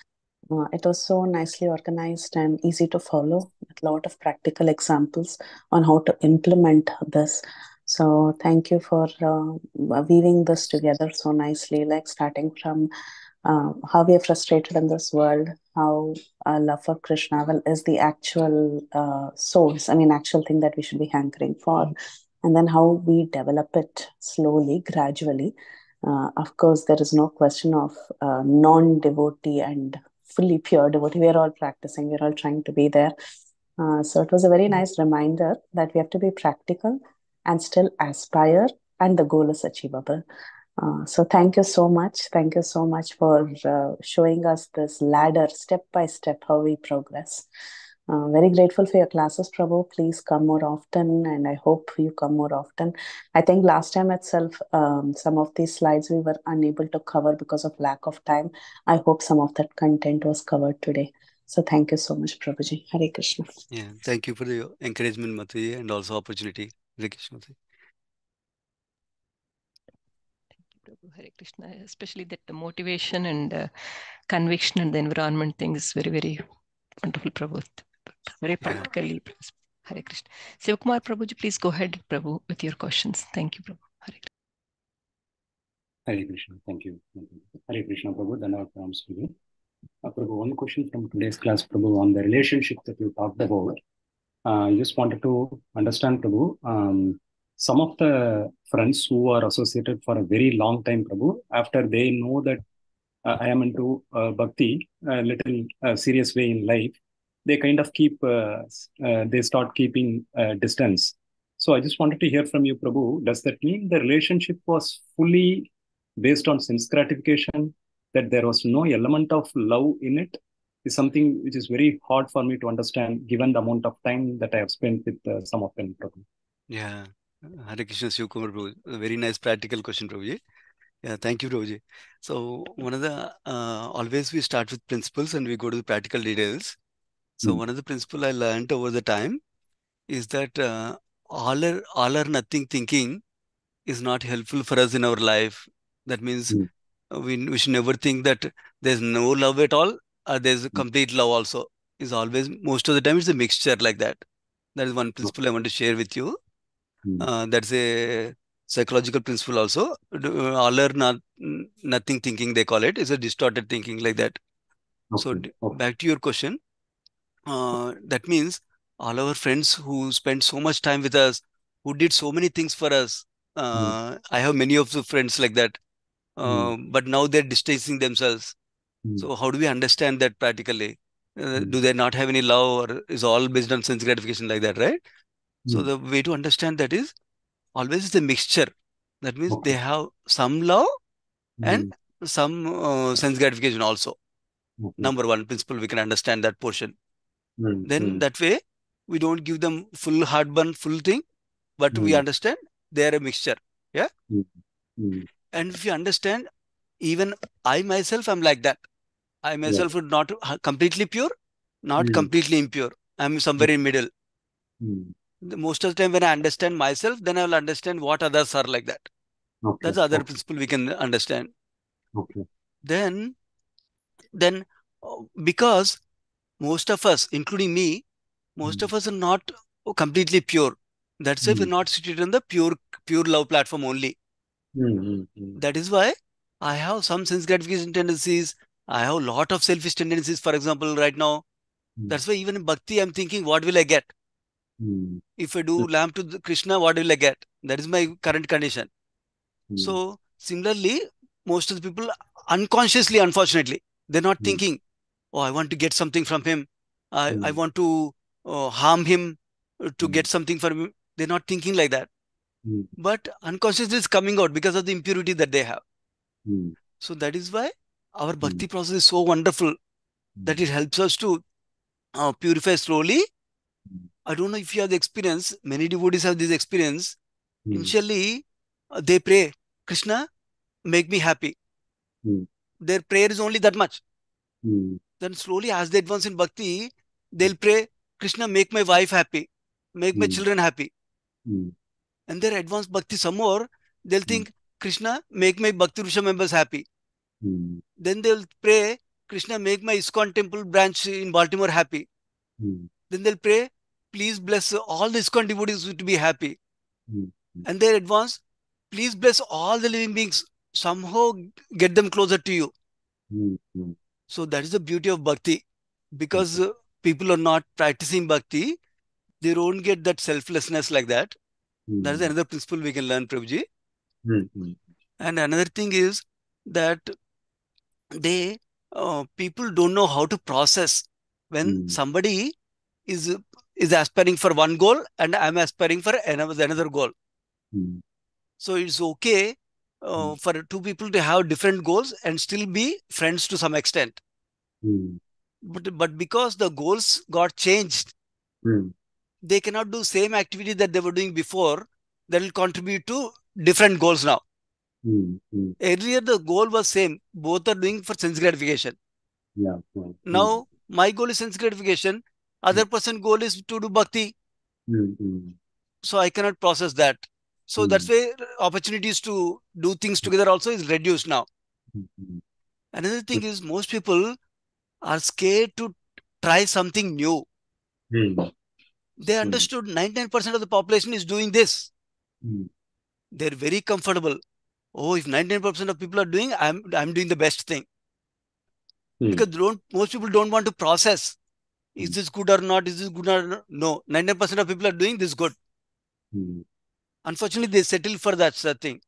Speaker 8: It was so nicely organized and easy to follow, with a lot of practical examples on how to implement this. So thank you for weaving this together so nicely, like starting from how we are frustrated in this world, how love for Krishna is the actual source, actual thing that we should be hankering for, and then how we develop it slowly, gradually. Of course, there is no question of non-devotee and fully pure devotee. We are all practicing, we're all trying to be there. So it was a very nice reminder that we have to be practical and still aspire, and the goal is achievable. So thank you so much. Thank you so much for showing us this ladder, step by step, how we progress. Very grateful for your classes, Prabhu. Please come more often, and I hope you come more often. I think last time itself, some of these slides we were unable to cover because of lack of time. I hope some of that content was covered today. So thank you so much, Prabhuji. Hare Krishna.
Speaker 7: Yeah, thank you for the encouragement, Mataji, and also opportunity. Hare Krishna.
Speaker 1: Prabhu, Hare Krishna, especially that the motivation and conviction and the environment thing is very, very wonderful, Prabhu. Very practically. Yeah. Hare Krishna. Sivakumar Prabhuji, please go ahead, Prabhu, with your questions. Thank you, Prabhu.
Speaker 9: Hare Krishna. Thank you. Hare Krishna, Prabhu. Dhanavad pranams to you. Prabhu, one question from today's class, Prabhu, on the relationship that you talked about. I just wanted to understand, Prabhu, some of the friends who are associated for a very long time, Prabhu, after they know that I am into Bhakti, a little serious way in life, they kind of they start keeping distance. So I just wanted to hear from you, Prabhu, does that mean the relationship was fully based on sense gratification, that there was no element of love in it? Is something which is very hard for me to understand given the amount of time that I have spent with some of them, Prabhu.
Speaker 7: Yeah, Hare Krishna, Sivakumar, Prabhu. A very nice practical question, Prabhuji. Yeah, thank you, Prabhuji. So one of the, always we start with principles and we go to the practical details. So one of the principles I learned over the time is that all or nothing thinking is not helpful for us in our life. That means we should never think that there's no love at all, or there's a complete love also. Is always, most of the time, it's a mixture like that. That is one principle I want to share with you. That's a psychological principle also. All or nothing thinking, they call it, is a distorted thinking like that. So back to your question. That means all our friends who spend so much time with us, who did so many things for us. I have many of the friends like that. But now they're distancing themselves. So how do we understand that practically? Do they not have any love, or is all based on sense gratification like that, right? So the way to understand that is always is a mixture. That means they have some love and some sense gratification also. Number one principle, we can understand that portion. Then that way, we don't give them full heartburn, full thing, but we understand they are a mixture. Yeah. And if you understand, even I myself am like that. I myself would not completely pure, not completely impure. I'm somewhere in middle. Most of the time when I understand myself, then I will understand what others are like that. That's the other principle we can understand. Then because most of us, including me, most of us are not completely pure. That's why we're not situated on the pure love platform only. That is why I have some sense gratification tendencies. I have a lot of selfish tendencies, for example, right now. That's why even in Bhakti, I'm thinking, what will I get? If I do lamp to Krishna, what will I get? That is my current condition. So similarly, most of the people unconsciously, unfortunately, they're not thinking, oh, I want to get something from him. I want to harm him to get something from him. They're not thinking like that. But unconsciously is coming out because of the impurity that they have. So that is why our Bhakti process is so wonderful that it helps us to purify slowly I don't know if you have the experience. Many devotees have this experience. Initially, they pray, Krishna, make me happy. Their prayer is only that much. Then slowly, as they advance in bhakti, they'll pray, Krishna, make my wife happy, make my children happy. And their advanced bhakti some more, they'll think, Krishna, make my Bhakti Rusha members happy. Then they'll pray, Krishna, make my iskcon temple branch in Baltimore happy. Then they'll pray, please bless all the iskcon devotees to be happy. And their advance, please bless all the living beings, somehow get them closer to you. So that is the beauty of bhakti. Because people are not practicing bhakti, they don't get that selflessness like that. That is another principle we can learn, Prabhuji. And another thing is that people don't know how to process when somebody is aspiring for one goal and I'm aspiring for another goal. So it's okay for two people to have different goals and still be friends to some extent. But because the goals got changed, they cannot do same activity that they were doing before. That will contribute to different goals now. Earlier, the goal was same. Both are doing for sense gratification. Now, my goal is sense gratification. Other person's goal is to do bhakti. So I cannot process that. So that's why opportunities to do things together also is reduced now. Another thing is most people are scared to try something new. They understood 99% of the population is doing this. They're very comfortable. Oh, if 99% of people are doing, I'm doing the best thing. Because most people don't want to process. Is this good or not? Is this good or not? No, 99% of people are doing this good. Unfortunately, they settle for that thing.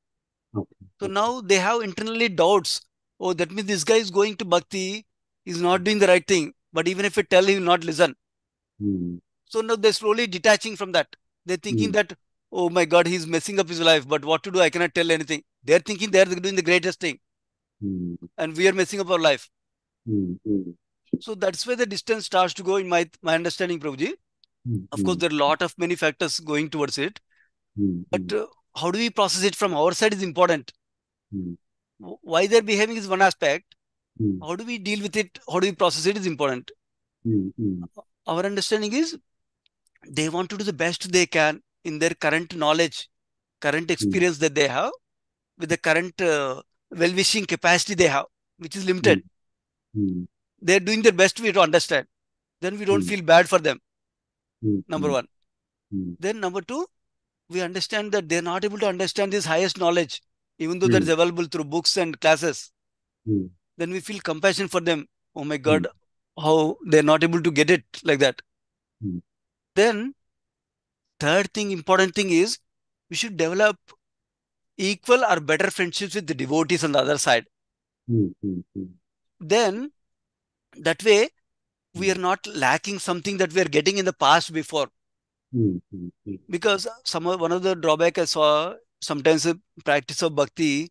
Speaker 7: So now they have internally doubts. Oh, that means this guy is going to bhakti, is not doing the right thing. But even if I tell, he will not listen. So now they're slowly detaching from that. They're thinking that, oh my God, he's messing up his life. But what to do? I cannot tell anything. They're thinking they're doing the greatest thing. And we are messing up our life. So that's where the distance starts to go in my understanding, Prabhuji. Of course, there are a lot of many factors going towards it. But how do we process it from our side is important. Why they're behaving is one aspect. How do we deal with it? How do we process it is important. Our understanding is they want to do the best they can in their current knowledge, current experience that they have, with the current well-wishing capacity they have, which is limited. They're doing their best way to understand. Then we don't feel bad for them. Number one. Then number two, we understand that they're not able to understand this highest knowledge, even though that is available through books and classes. Then we feel compassion for them. Oh my God, how they're not able to get it like that. Then third thing, important thing is we should develop equal or better friendships with the devotees on the other side. Then that way we are not lacking something that we are getting in the past before. Because one of the drawback I saw, sometimes the practice of bhakti,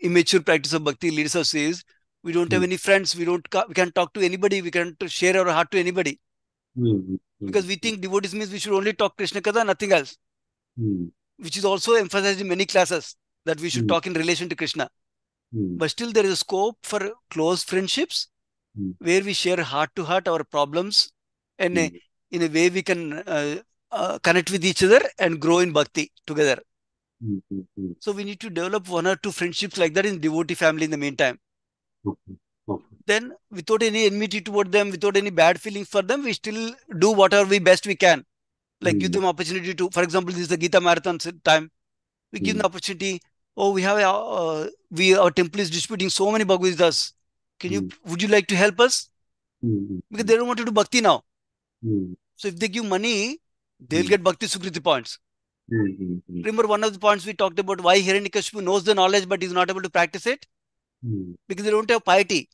Speaker 7: immature practice of bhakti leads us is we don't have any friends, we can't talk to anybody, we can't share our heart to anybody. Because we think devotees means we should only talk Krishna Katha, nothing else. Which is also emphasized in many classes, that we should talk in relation to Krishna. But still there is a scope for close friendships where we share heart to heart our problems, and in a way we can connect with each other and grow in bhakti together. So we need to develop one or two friendships like that in devotee family in the meantime. Then without any enmity toward them, without any bad feelings for them, we still do whatever best we can. Like give them opportunity to, for example, this is the Gita Marathon time. We give them the opportunity. Oh, we have our temple is distributing so many Bhagavad Gita's. Would you like to help us? Because they don't want to do bhakti now. So if they give money, they'll get bhakti sukriti points. Remember one of the points we talked about, why Hiranyakashipu knows the knowledge but is not able to practice it? Because they don't have piety.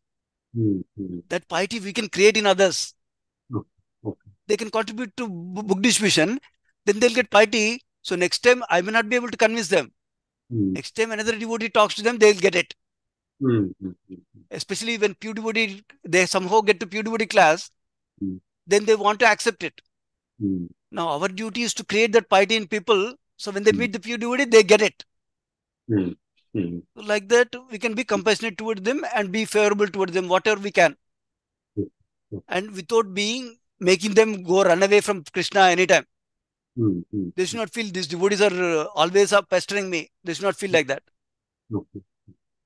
Speaker 7: That piety we can create in others. They can contribute to book distribution, then they'll get piety. So next time I may not be able to convince them. Next time another devotee talks to them, they'll get it. Especially when pure devotee, they somehow get to pure devotee class, then they want to accept it. Now our duty is to create that piety in people. So when they meet the pure devotee, they get it. So like that, we can be compassionate towards them and be favorable towards them, whatever we can. And without making them go run away from Krishna anytime. They should not feel these devotees are always up pestering me. They should not feel like that.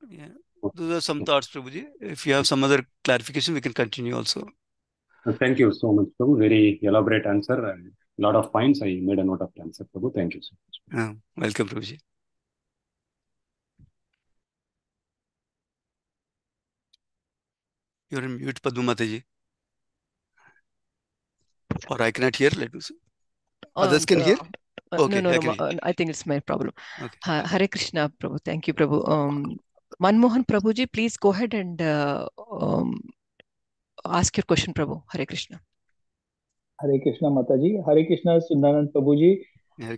Speaker 7: Yeah. Those are some thoughts, Prabhuji. If you have some other clarification, we can continue also.
Speaker 9: Thank you so much, Prabhu. Very elaborate answer and a lot of points. I made a note of the answer, Prabhu. Thank you so much.
Speaker 7: Welcome, Prabhuji. You're on mute, Padma Mataji. Or I cannot hear. Let me see. Others can hear? Okay,
Speaker 1: no. I think it's my problem. Okay. Hare Krishna, Prabhu. Thank you, Prabhu. Manmohan Prabhuji, please go ahead and ask your question, Prabhu. Hare Krishna.
Speaker 3: Hare Krishna, Mataji. Hare Krishna, Sundaran Prabhuji.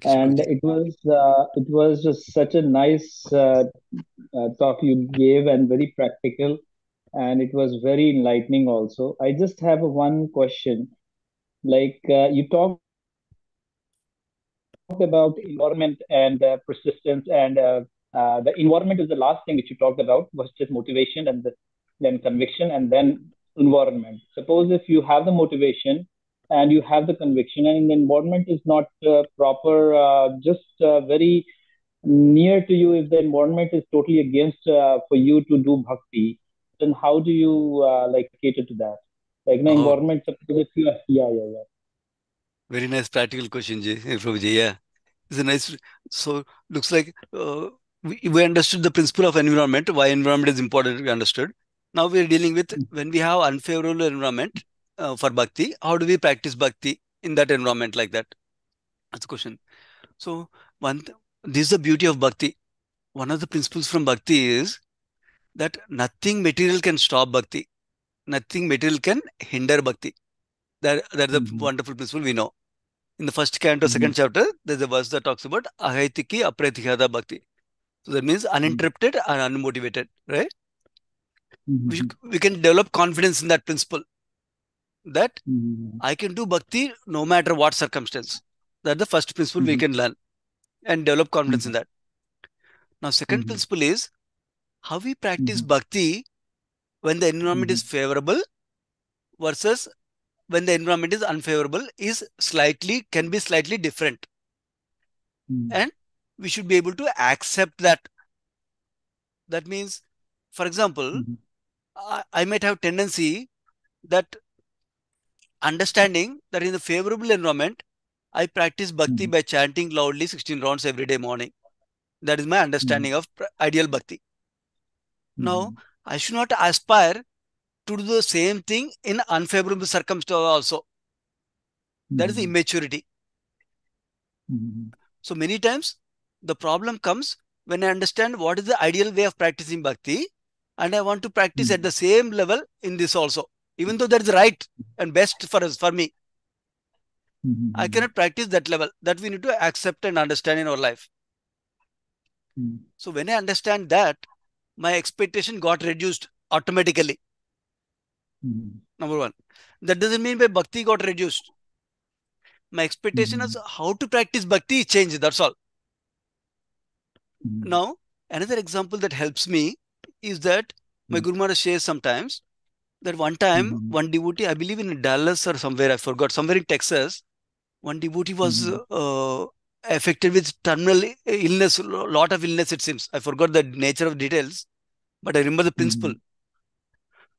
Speaker 3: And it was just such a nice talk you gave and very practical, and it was very enlightening also. I just have one question. Like you talked about environment and persistence, and the environment is the last thing which you talked about, was just motivation and then conviction and then environment. Suppose if you have the motivation and you have the conviction and the environment is not proper, just very near to you, if the environment is totally against for you to do bhakti, then how do you like cater to that? Like the environment, suppose if you yeah.
Speaker 7: Very nice practical question, Prabhuji. Yeah, it's a nice. So looks like we understood the principle of environment. Why environment is important, we understood. Now we are dealing with when we have unfavorable environment for bhakti. How do we practice bhakti in that environment like that? That's the question. So this is the beauty of bhakti. One of the principles from bhakti is that nothing material can stop bhakti. Nothing material can hinder bhakti. That's a wonderful principle we know. In the first canto, second chapter, there's a verse that talks about ahaitiki apratighata bhakti. So that means uninterrupted and unmotivated, right? We can develop confidence in that principle, that I can do bhakti no matter what circumstance. That's the first principle we can learn and develop confidence in that. Now, second principle is how we practice bhakti when the environment is favorable versus when the environment is unfavorable can be slightly different. And we should be able to accept that. That means, for example, I might have tendency that understanding that in the favorable environment, I practice bhakti by chanting loudly 16 rounds every day morning. That is my understanding of ideal bhakti. Now, I should not aspire to do the same thing in unfavorable circumstances also. That is immaturity. So many times, the problem comes when I understand what is the ideal way of practicing bhakti, and I want to practice at the same level in this also, even though that is right and best for me. I cannot practice that level. That we need to accept and understand in our life. So when I understand that, my expectation got reduced automatically. Number one. That doesn't mean my bhakti got reduced. My expectation is how to practice bhakti changed. That's all. Now, another example that helps me is that my Guru Maharaj shares sometimes that one time, one devotee, I believe in Dallas or somewhere, I forgot, somewhere in Texas, one devotee was affected with terminal illness, a lot of illness it seems. I forgot the nature of details, but I remember the principle.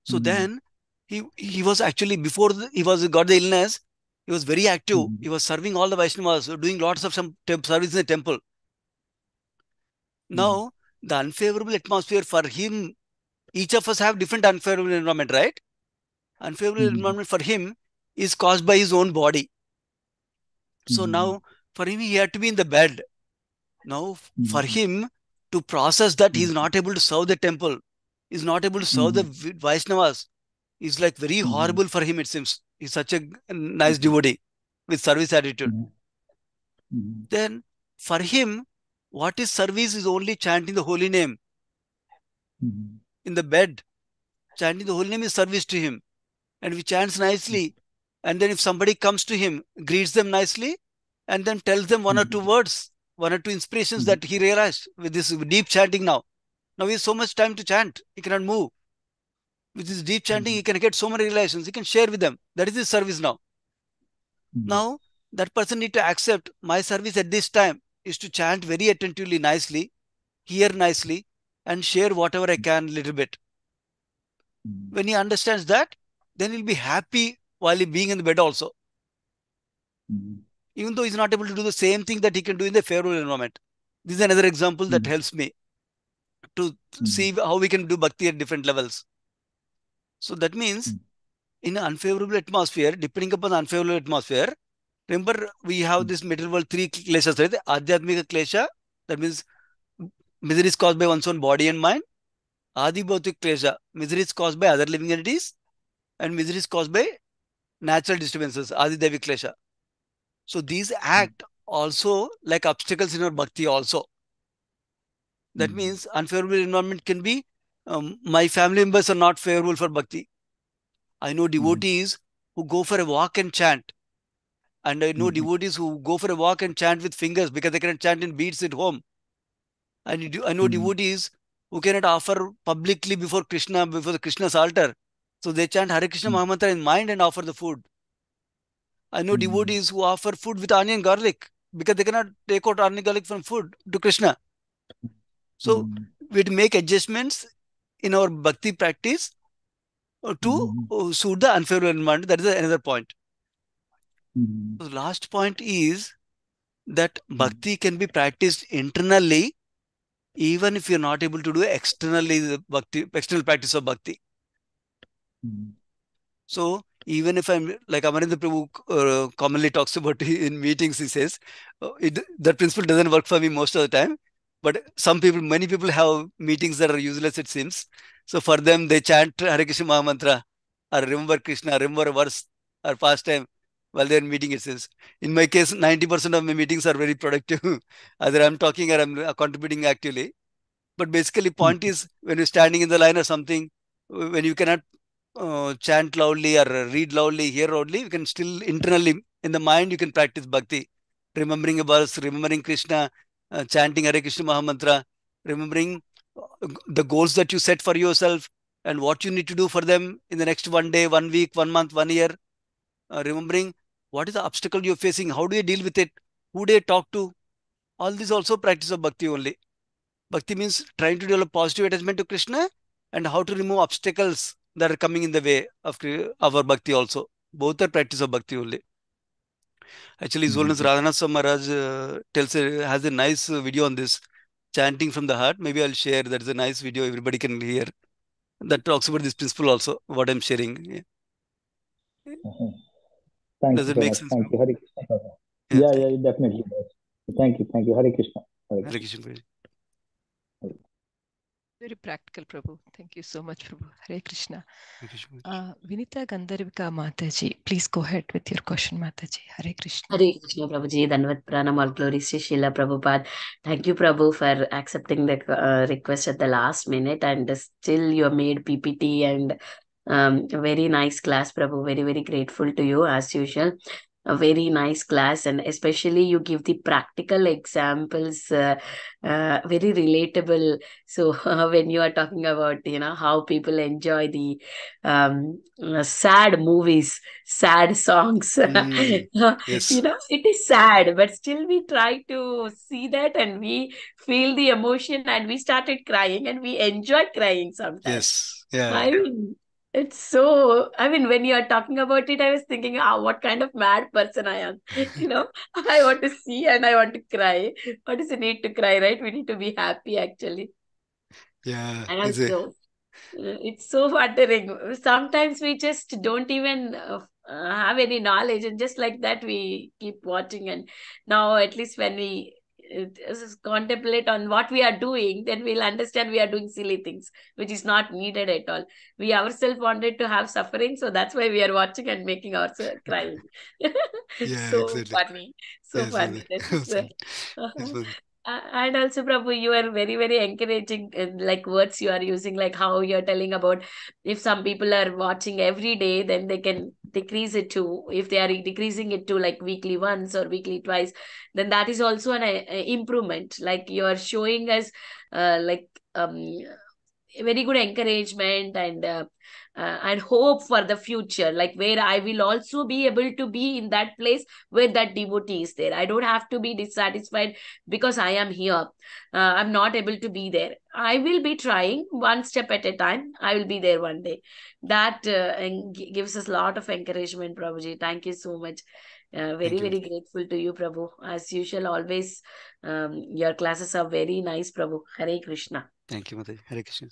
Speaker 7: So then, he was actually, before he got the illness, he was very active. He was serving all the Vaishnavas, doing lots of some service in the temple. Now, the unfavorable atmosphere for him, each of us have different unfavorable environment, right? Unfavorable environment for him is caused by his own body. So now, for him, he had to be in the bed. Now, for him to process that, he's not able to serve the temple, he's not able to serve the Vaishnavas, is like very horrible for him, it seems. He's such a nice devotee with service attitude. Then, for him, what is service is only chanting the holy name. In the bed, chanting the holy name is service to him. And if he chants nicely, And then if somebody comes to him, greets them nicely, and then tells them one or two words, one or two inspirations that he realized with this deep chanting now. Now he has so much time to chant, he cannot move. With this deep chanting, he can get so many realizations, he can share with them. That is his service now. Now, that person need to accept my service at this time is to chant very attentively, nicely, hear nicely, and share whatever I can little bit. When he understands that, then he'll be happy while he being in the bed also. Even though he's not able to do the same thing that he can do in the favorable environment. This is another example that helps me to see how we can do bhakti at different levels. So that means in an unfavorable atmosphere, depending upon the unfavorable atmosphere, remember we have this material world, three kleshas, right? Adhyatmika klesha, that means misery is caused by one's own body and mind. Adi bhautik klesha, misery is caused by other living entities, and misery is caused by natural disturbances, Adi Devi klesha. So these act also like obstacles in our bhakti also. That means unfavorable environment can be, my family members are not favorable for bhakti. I know devotees who go for a walk and chant. And I know devotees who go for a walk and chant with fingers because they cannot chant in beads at home. And I know devotees who cannot offer publicly before Krishna, before the Krishna's altar. So they chant Hare Krishna Mahamantra in mind and offer the food. I know devotees who offer food with onion garlic because they cannot take out onion garlic from food to Krishna. So we have to make adjustments in our bhakti practice to suit the unfavorable environment. That is another point. The last point is that bhakti can be practiced internally even if you're not able to do externally the bhakti, external practice of bhakti. So even if I'm like Amarendra Prabhu commonly talks about in meetings, he says, that principle doesn't work for me most of the time. But some people, many people have meetings that are useless, it seems. So for them, they chant Hare Krishna Mahamantra or remember Krishna, remember a verse or pastime while they're meeting, it seems. In my case, 90% of my meetings are very productive. Either I'm talking or I'm contributing actively. But basically, point is when you're standing in the line or something, when you cannot chant loudly or read loudly, hear loudly, you can still internally in the mind you can practice bhakti, remembering a verse, remembering Krishna, chanting Hare Krishna Mahamantra, remembering the goals that you set for yourself and what you need to do for them in the next 1 day, 1 week, 1 month, 1 year, remembering what is the obstacle you're facing, how do you deal with it, who do you talk to. All this also practice of bhakti only. Bhakti means trying to develop positive attachment to Krishna and how to remove obstacles that are coming in the way of our bhakti also. Both are practice of bhakti only. Actually, His Holiness Radhanath Swami Maharaj has a nice video on this, chanting from the heart. Maybe I'll share. That is a nice video everybody can hear. That talks about this principle also, what I'm sharing.
Speaker 3: Thank
Speaker 7: Does
Speaker 3: you
Speaker 7: it
Speaker 3: so
Speaker 7: make
Speaker 3: much.
Speaker 7: sense?
Speaker 3: Thank you, Hare Krishna.
Speaker 7: Yeah,
Speaker 3: it definitely does. Thank you, Hare Krishna.
Speaker 7: Hare Krishna.
Speaker 1: Very practical, Prabhu. Thank you so much, Prabhu. Hare Krishna. Vinita Gandharvika Mataji, please go ahead with your question, Mataji. Hare Krishna.
Speaker 2: Hare Krishna, Prabhuji. Dhanvat Pranam, all glories to Srila Prabhupada. Thank you, Prabhu, for accepting the request at the last minute, and still you made PPT and a very nice class, Prabhu. Very, very grateful to you as usual. A very nice class, and especially you give the practical examples, very relatable. So when you are talking about how people enjoy the sad movies, sad songs,
Speaker 7: Yes.
Speaker 2: it is sad, but still we try to see that and we feel the emotion and we started crying and we enjoy crying sometimes.
Speaker 7: Yes. Yeah.
Speaker 2: I mean, it's so, when you are talking about it, I was thinking, what kind of mad person I am. I want to see and I want to cry. What is the need to cry, right? We need to be happy, actually.
Speaker 7: Yeah.
Speaker 2: And also, it's so flattering. Sometimes we just don't even have any knowledge, and just like that, we keep watching. And now, at least when we contemplate on what we are doing, then we'll understand we are doing silly things, which is not needed at all. We ourselves wanted to have suffering, so that's why we are watching and making ourselves crying.
Speaker 7: Yeah,
Speaker 2: So
Speaker 7: exactly.
Speaker 2: funny. So
Speaker 7: Yes,
Speaker 2: funny. That is,
Speaker 7: funny.
Speaker 2: And also, Prabhu, you are very, very encouraging, like words you are using, like how you're telling about if some people are watching every day, then they can decrease it to, if they are decreasing it to like weekly once or weekly twice, then that is also an improvement. Like you are showing us, like very good encouragement and hope for the future, like where I will also be able to be in that place where that devotee is there. I don't have to be dissatisfied because I am here. I'm not able to be there. I will be trying one step at a time. I will be there one day. That gives us a lot of encouragement, Prabhuji. Thank you so much. Very, very grateful to you, Prabhu. As usual, always your classes are very nice, Prabhu. Hare Krishna.
Speaker 7: Thank you, Mataji. Hare Krishna.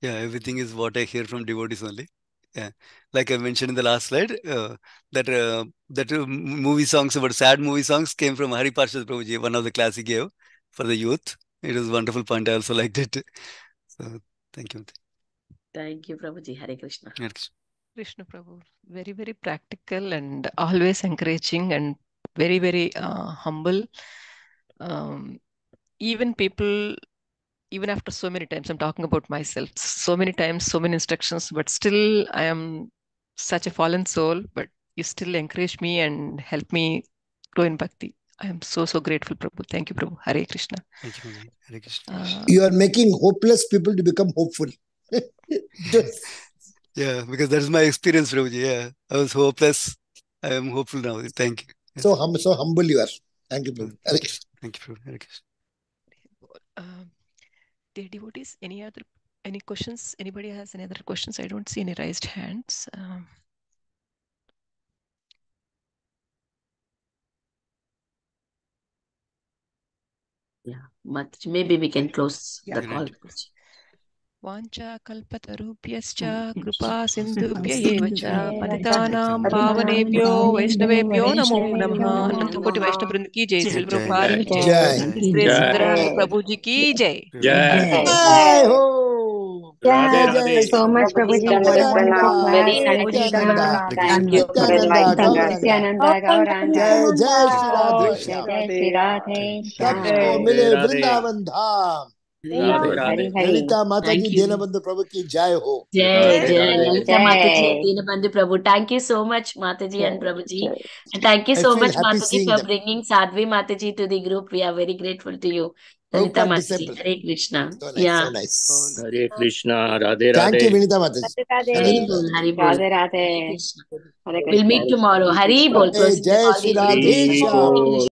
Speaker 7: Yeah, everything is what I hear from devotees only. Yeah, like I mentioned in the last slide, that movie songs about sad movie songs came from Hari Parshad Prabhuji, one of the class he gave for the youth. It was a wonderful point. I also liked it. So thank you, Mataji.
Speaker 2: Thank you, Prabhuji. Hare Krishna.
Speaker 7: Hare Krishna.
Speaker 1: Krishna Prabhu, very, very practical and always encouraging and very, very humble. Even people, even after so many times, I'm talking about myself, so many times, so many instructions, but still I am such a fallen soul, but you still encourage me and help me grow in Bhakti. I am so, so grateful, Prabhu. Thank you, Prabhu. Hare Krishna.
Speaker 7: Thank you, Mataji. Hare Krishna.
Speaker 6: You are making hopeless people to become hopeful.
Speaker 7: Yeah, because that's my experience, Prabhuji. Yeah, I was hopeless. I am hopeful now. Thank you. Yes.
Speaker 6: So humble you are. Thank you, Prabhu. Hare Krishna.
Speaker 7: Thank you, Prabhu. Hare Krishna.
Speaker 1: Dear devotees, any questions? Anybody has any other questions? I don't see any raised hands.
Speaker 2: Yeah, but maybe we can close the call.
Speaker 1: Vancha kalpatarubhyascha kripa sindhubhya eva cha patitanam pavanebhyo vaishnavebhyo namo namaha. Anantakoti Vaishnava Vrinda ki jai. Srila Prabhupada ki jai. His Grace Sundarananda Prabhu ji ki jai.
Speaker 6: Jai ho.
Speaker 10: Thank you so much, Prabhuji. What a wonderful class. Thank you for inviting us. Nityananda, Gauranga.
Speaker 6: Jai Shri Radhe
Speaker 10: Jai Jai Shri Radhe
Speaker 6: सबको मिले वृंदावन धाम. ललिता माता जी दीनबंधु प्रभु की जय हो.
Speaker 2: Jai Lalita Mataji and Deenabandhu Prabhu. Thank you so much, Mataji and Prabhuji. And thank you so much, Mataji, for bringing Sadhvi Mataji to the group. We are very grateful to you. Lalita Mataji. Hare Krishna.
Speaker 6: So nice, so nice.
Speaker 11: Hare Krishna. Radhe Radhe.
Speaker 6: Thank you, Vinita Mataji.
Speaker 2: Hari Bol.
Speaker 10: Radhe Radhe.
Speaker 2: We'll meet tomorrow. Hari Bol.
Speaker 6: Jai Shri Radhe.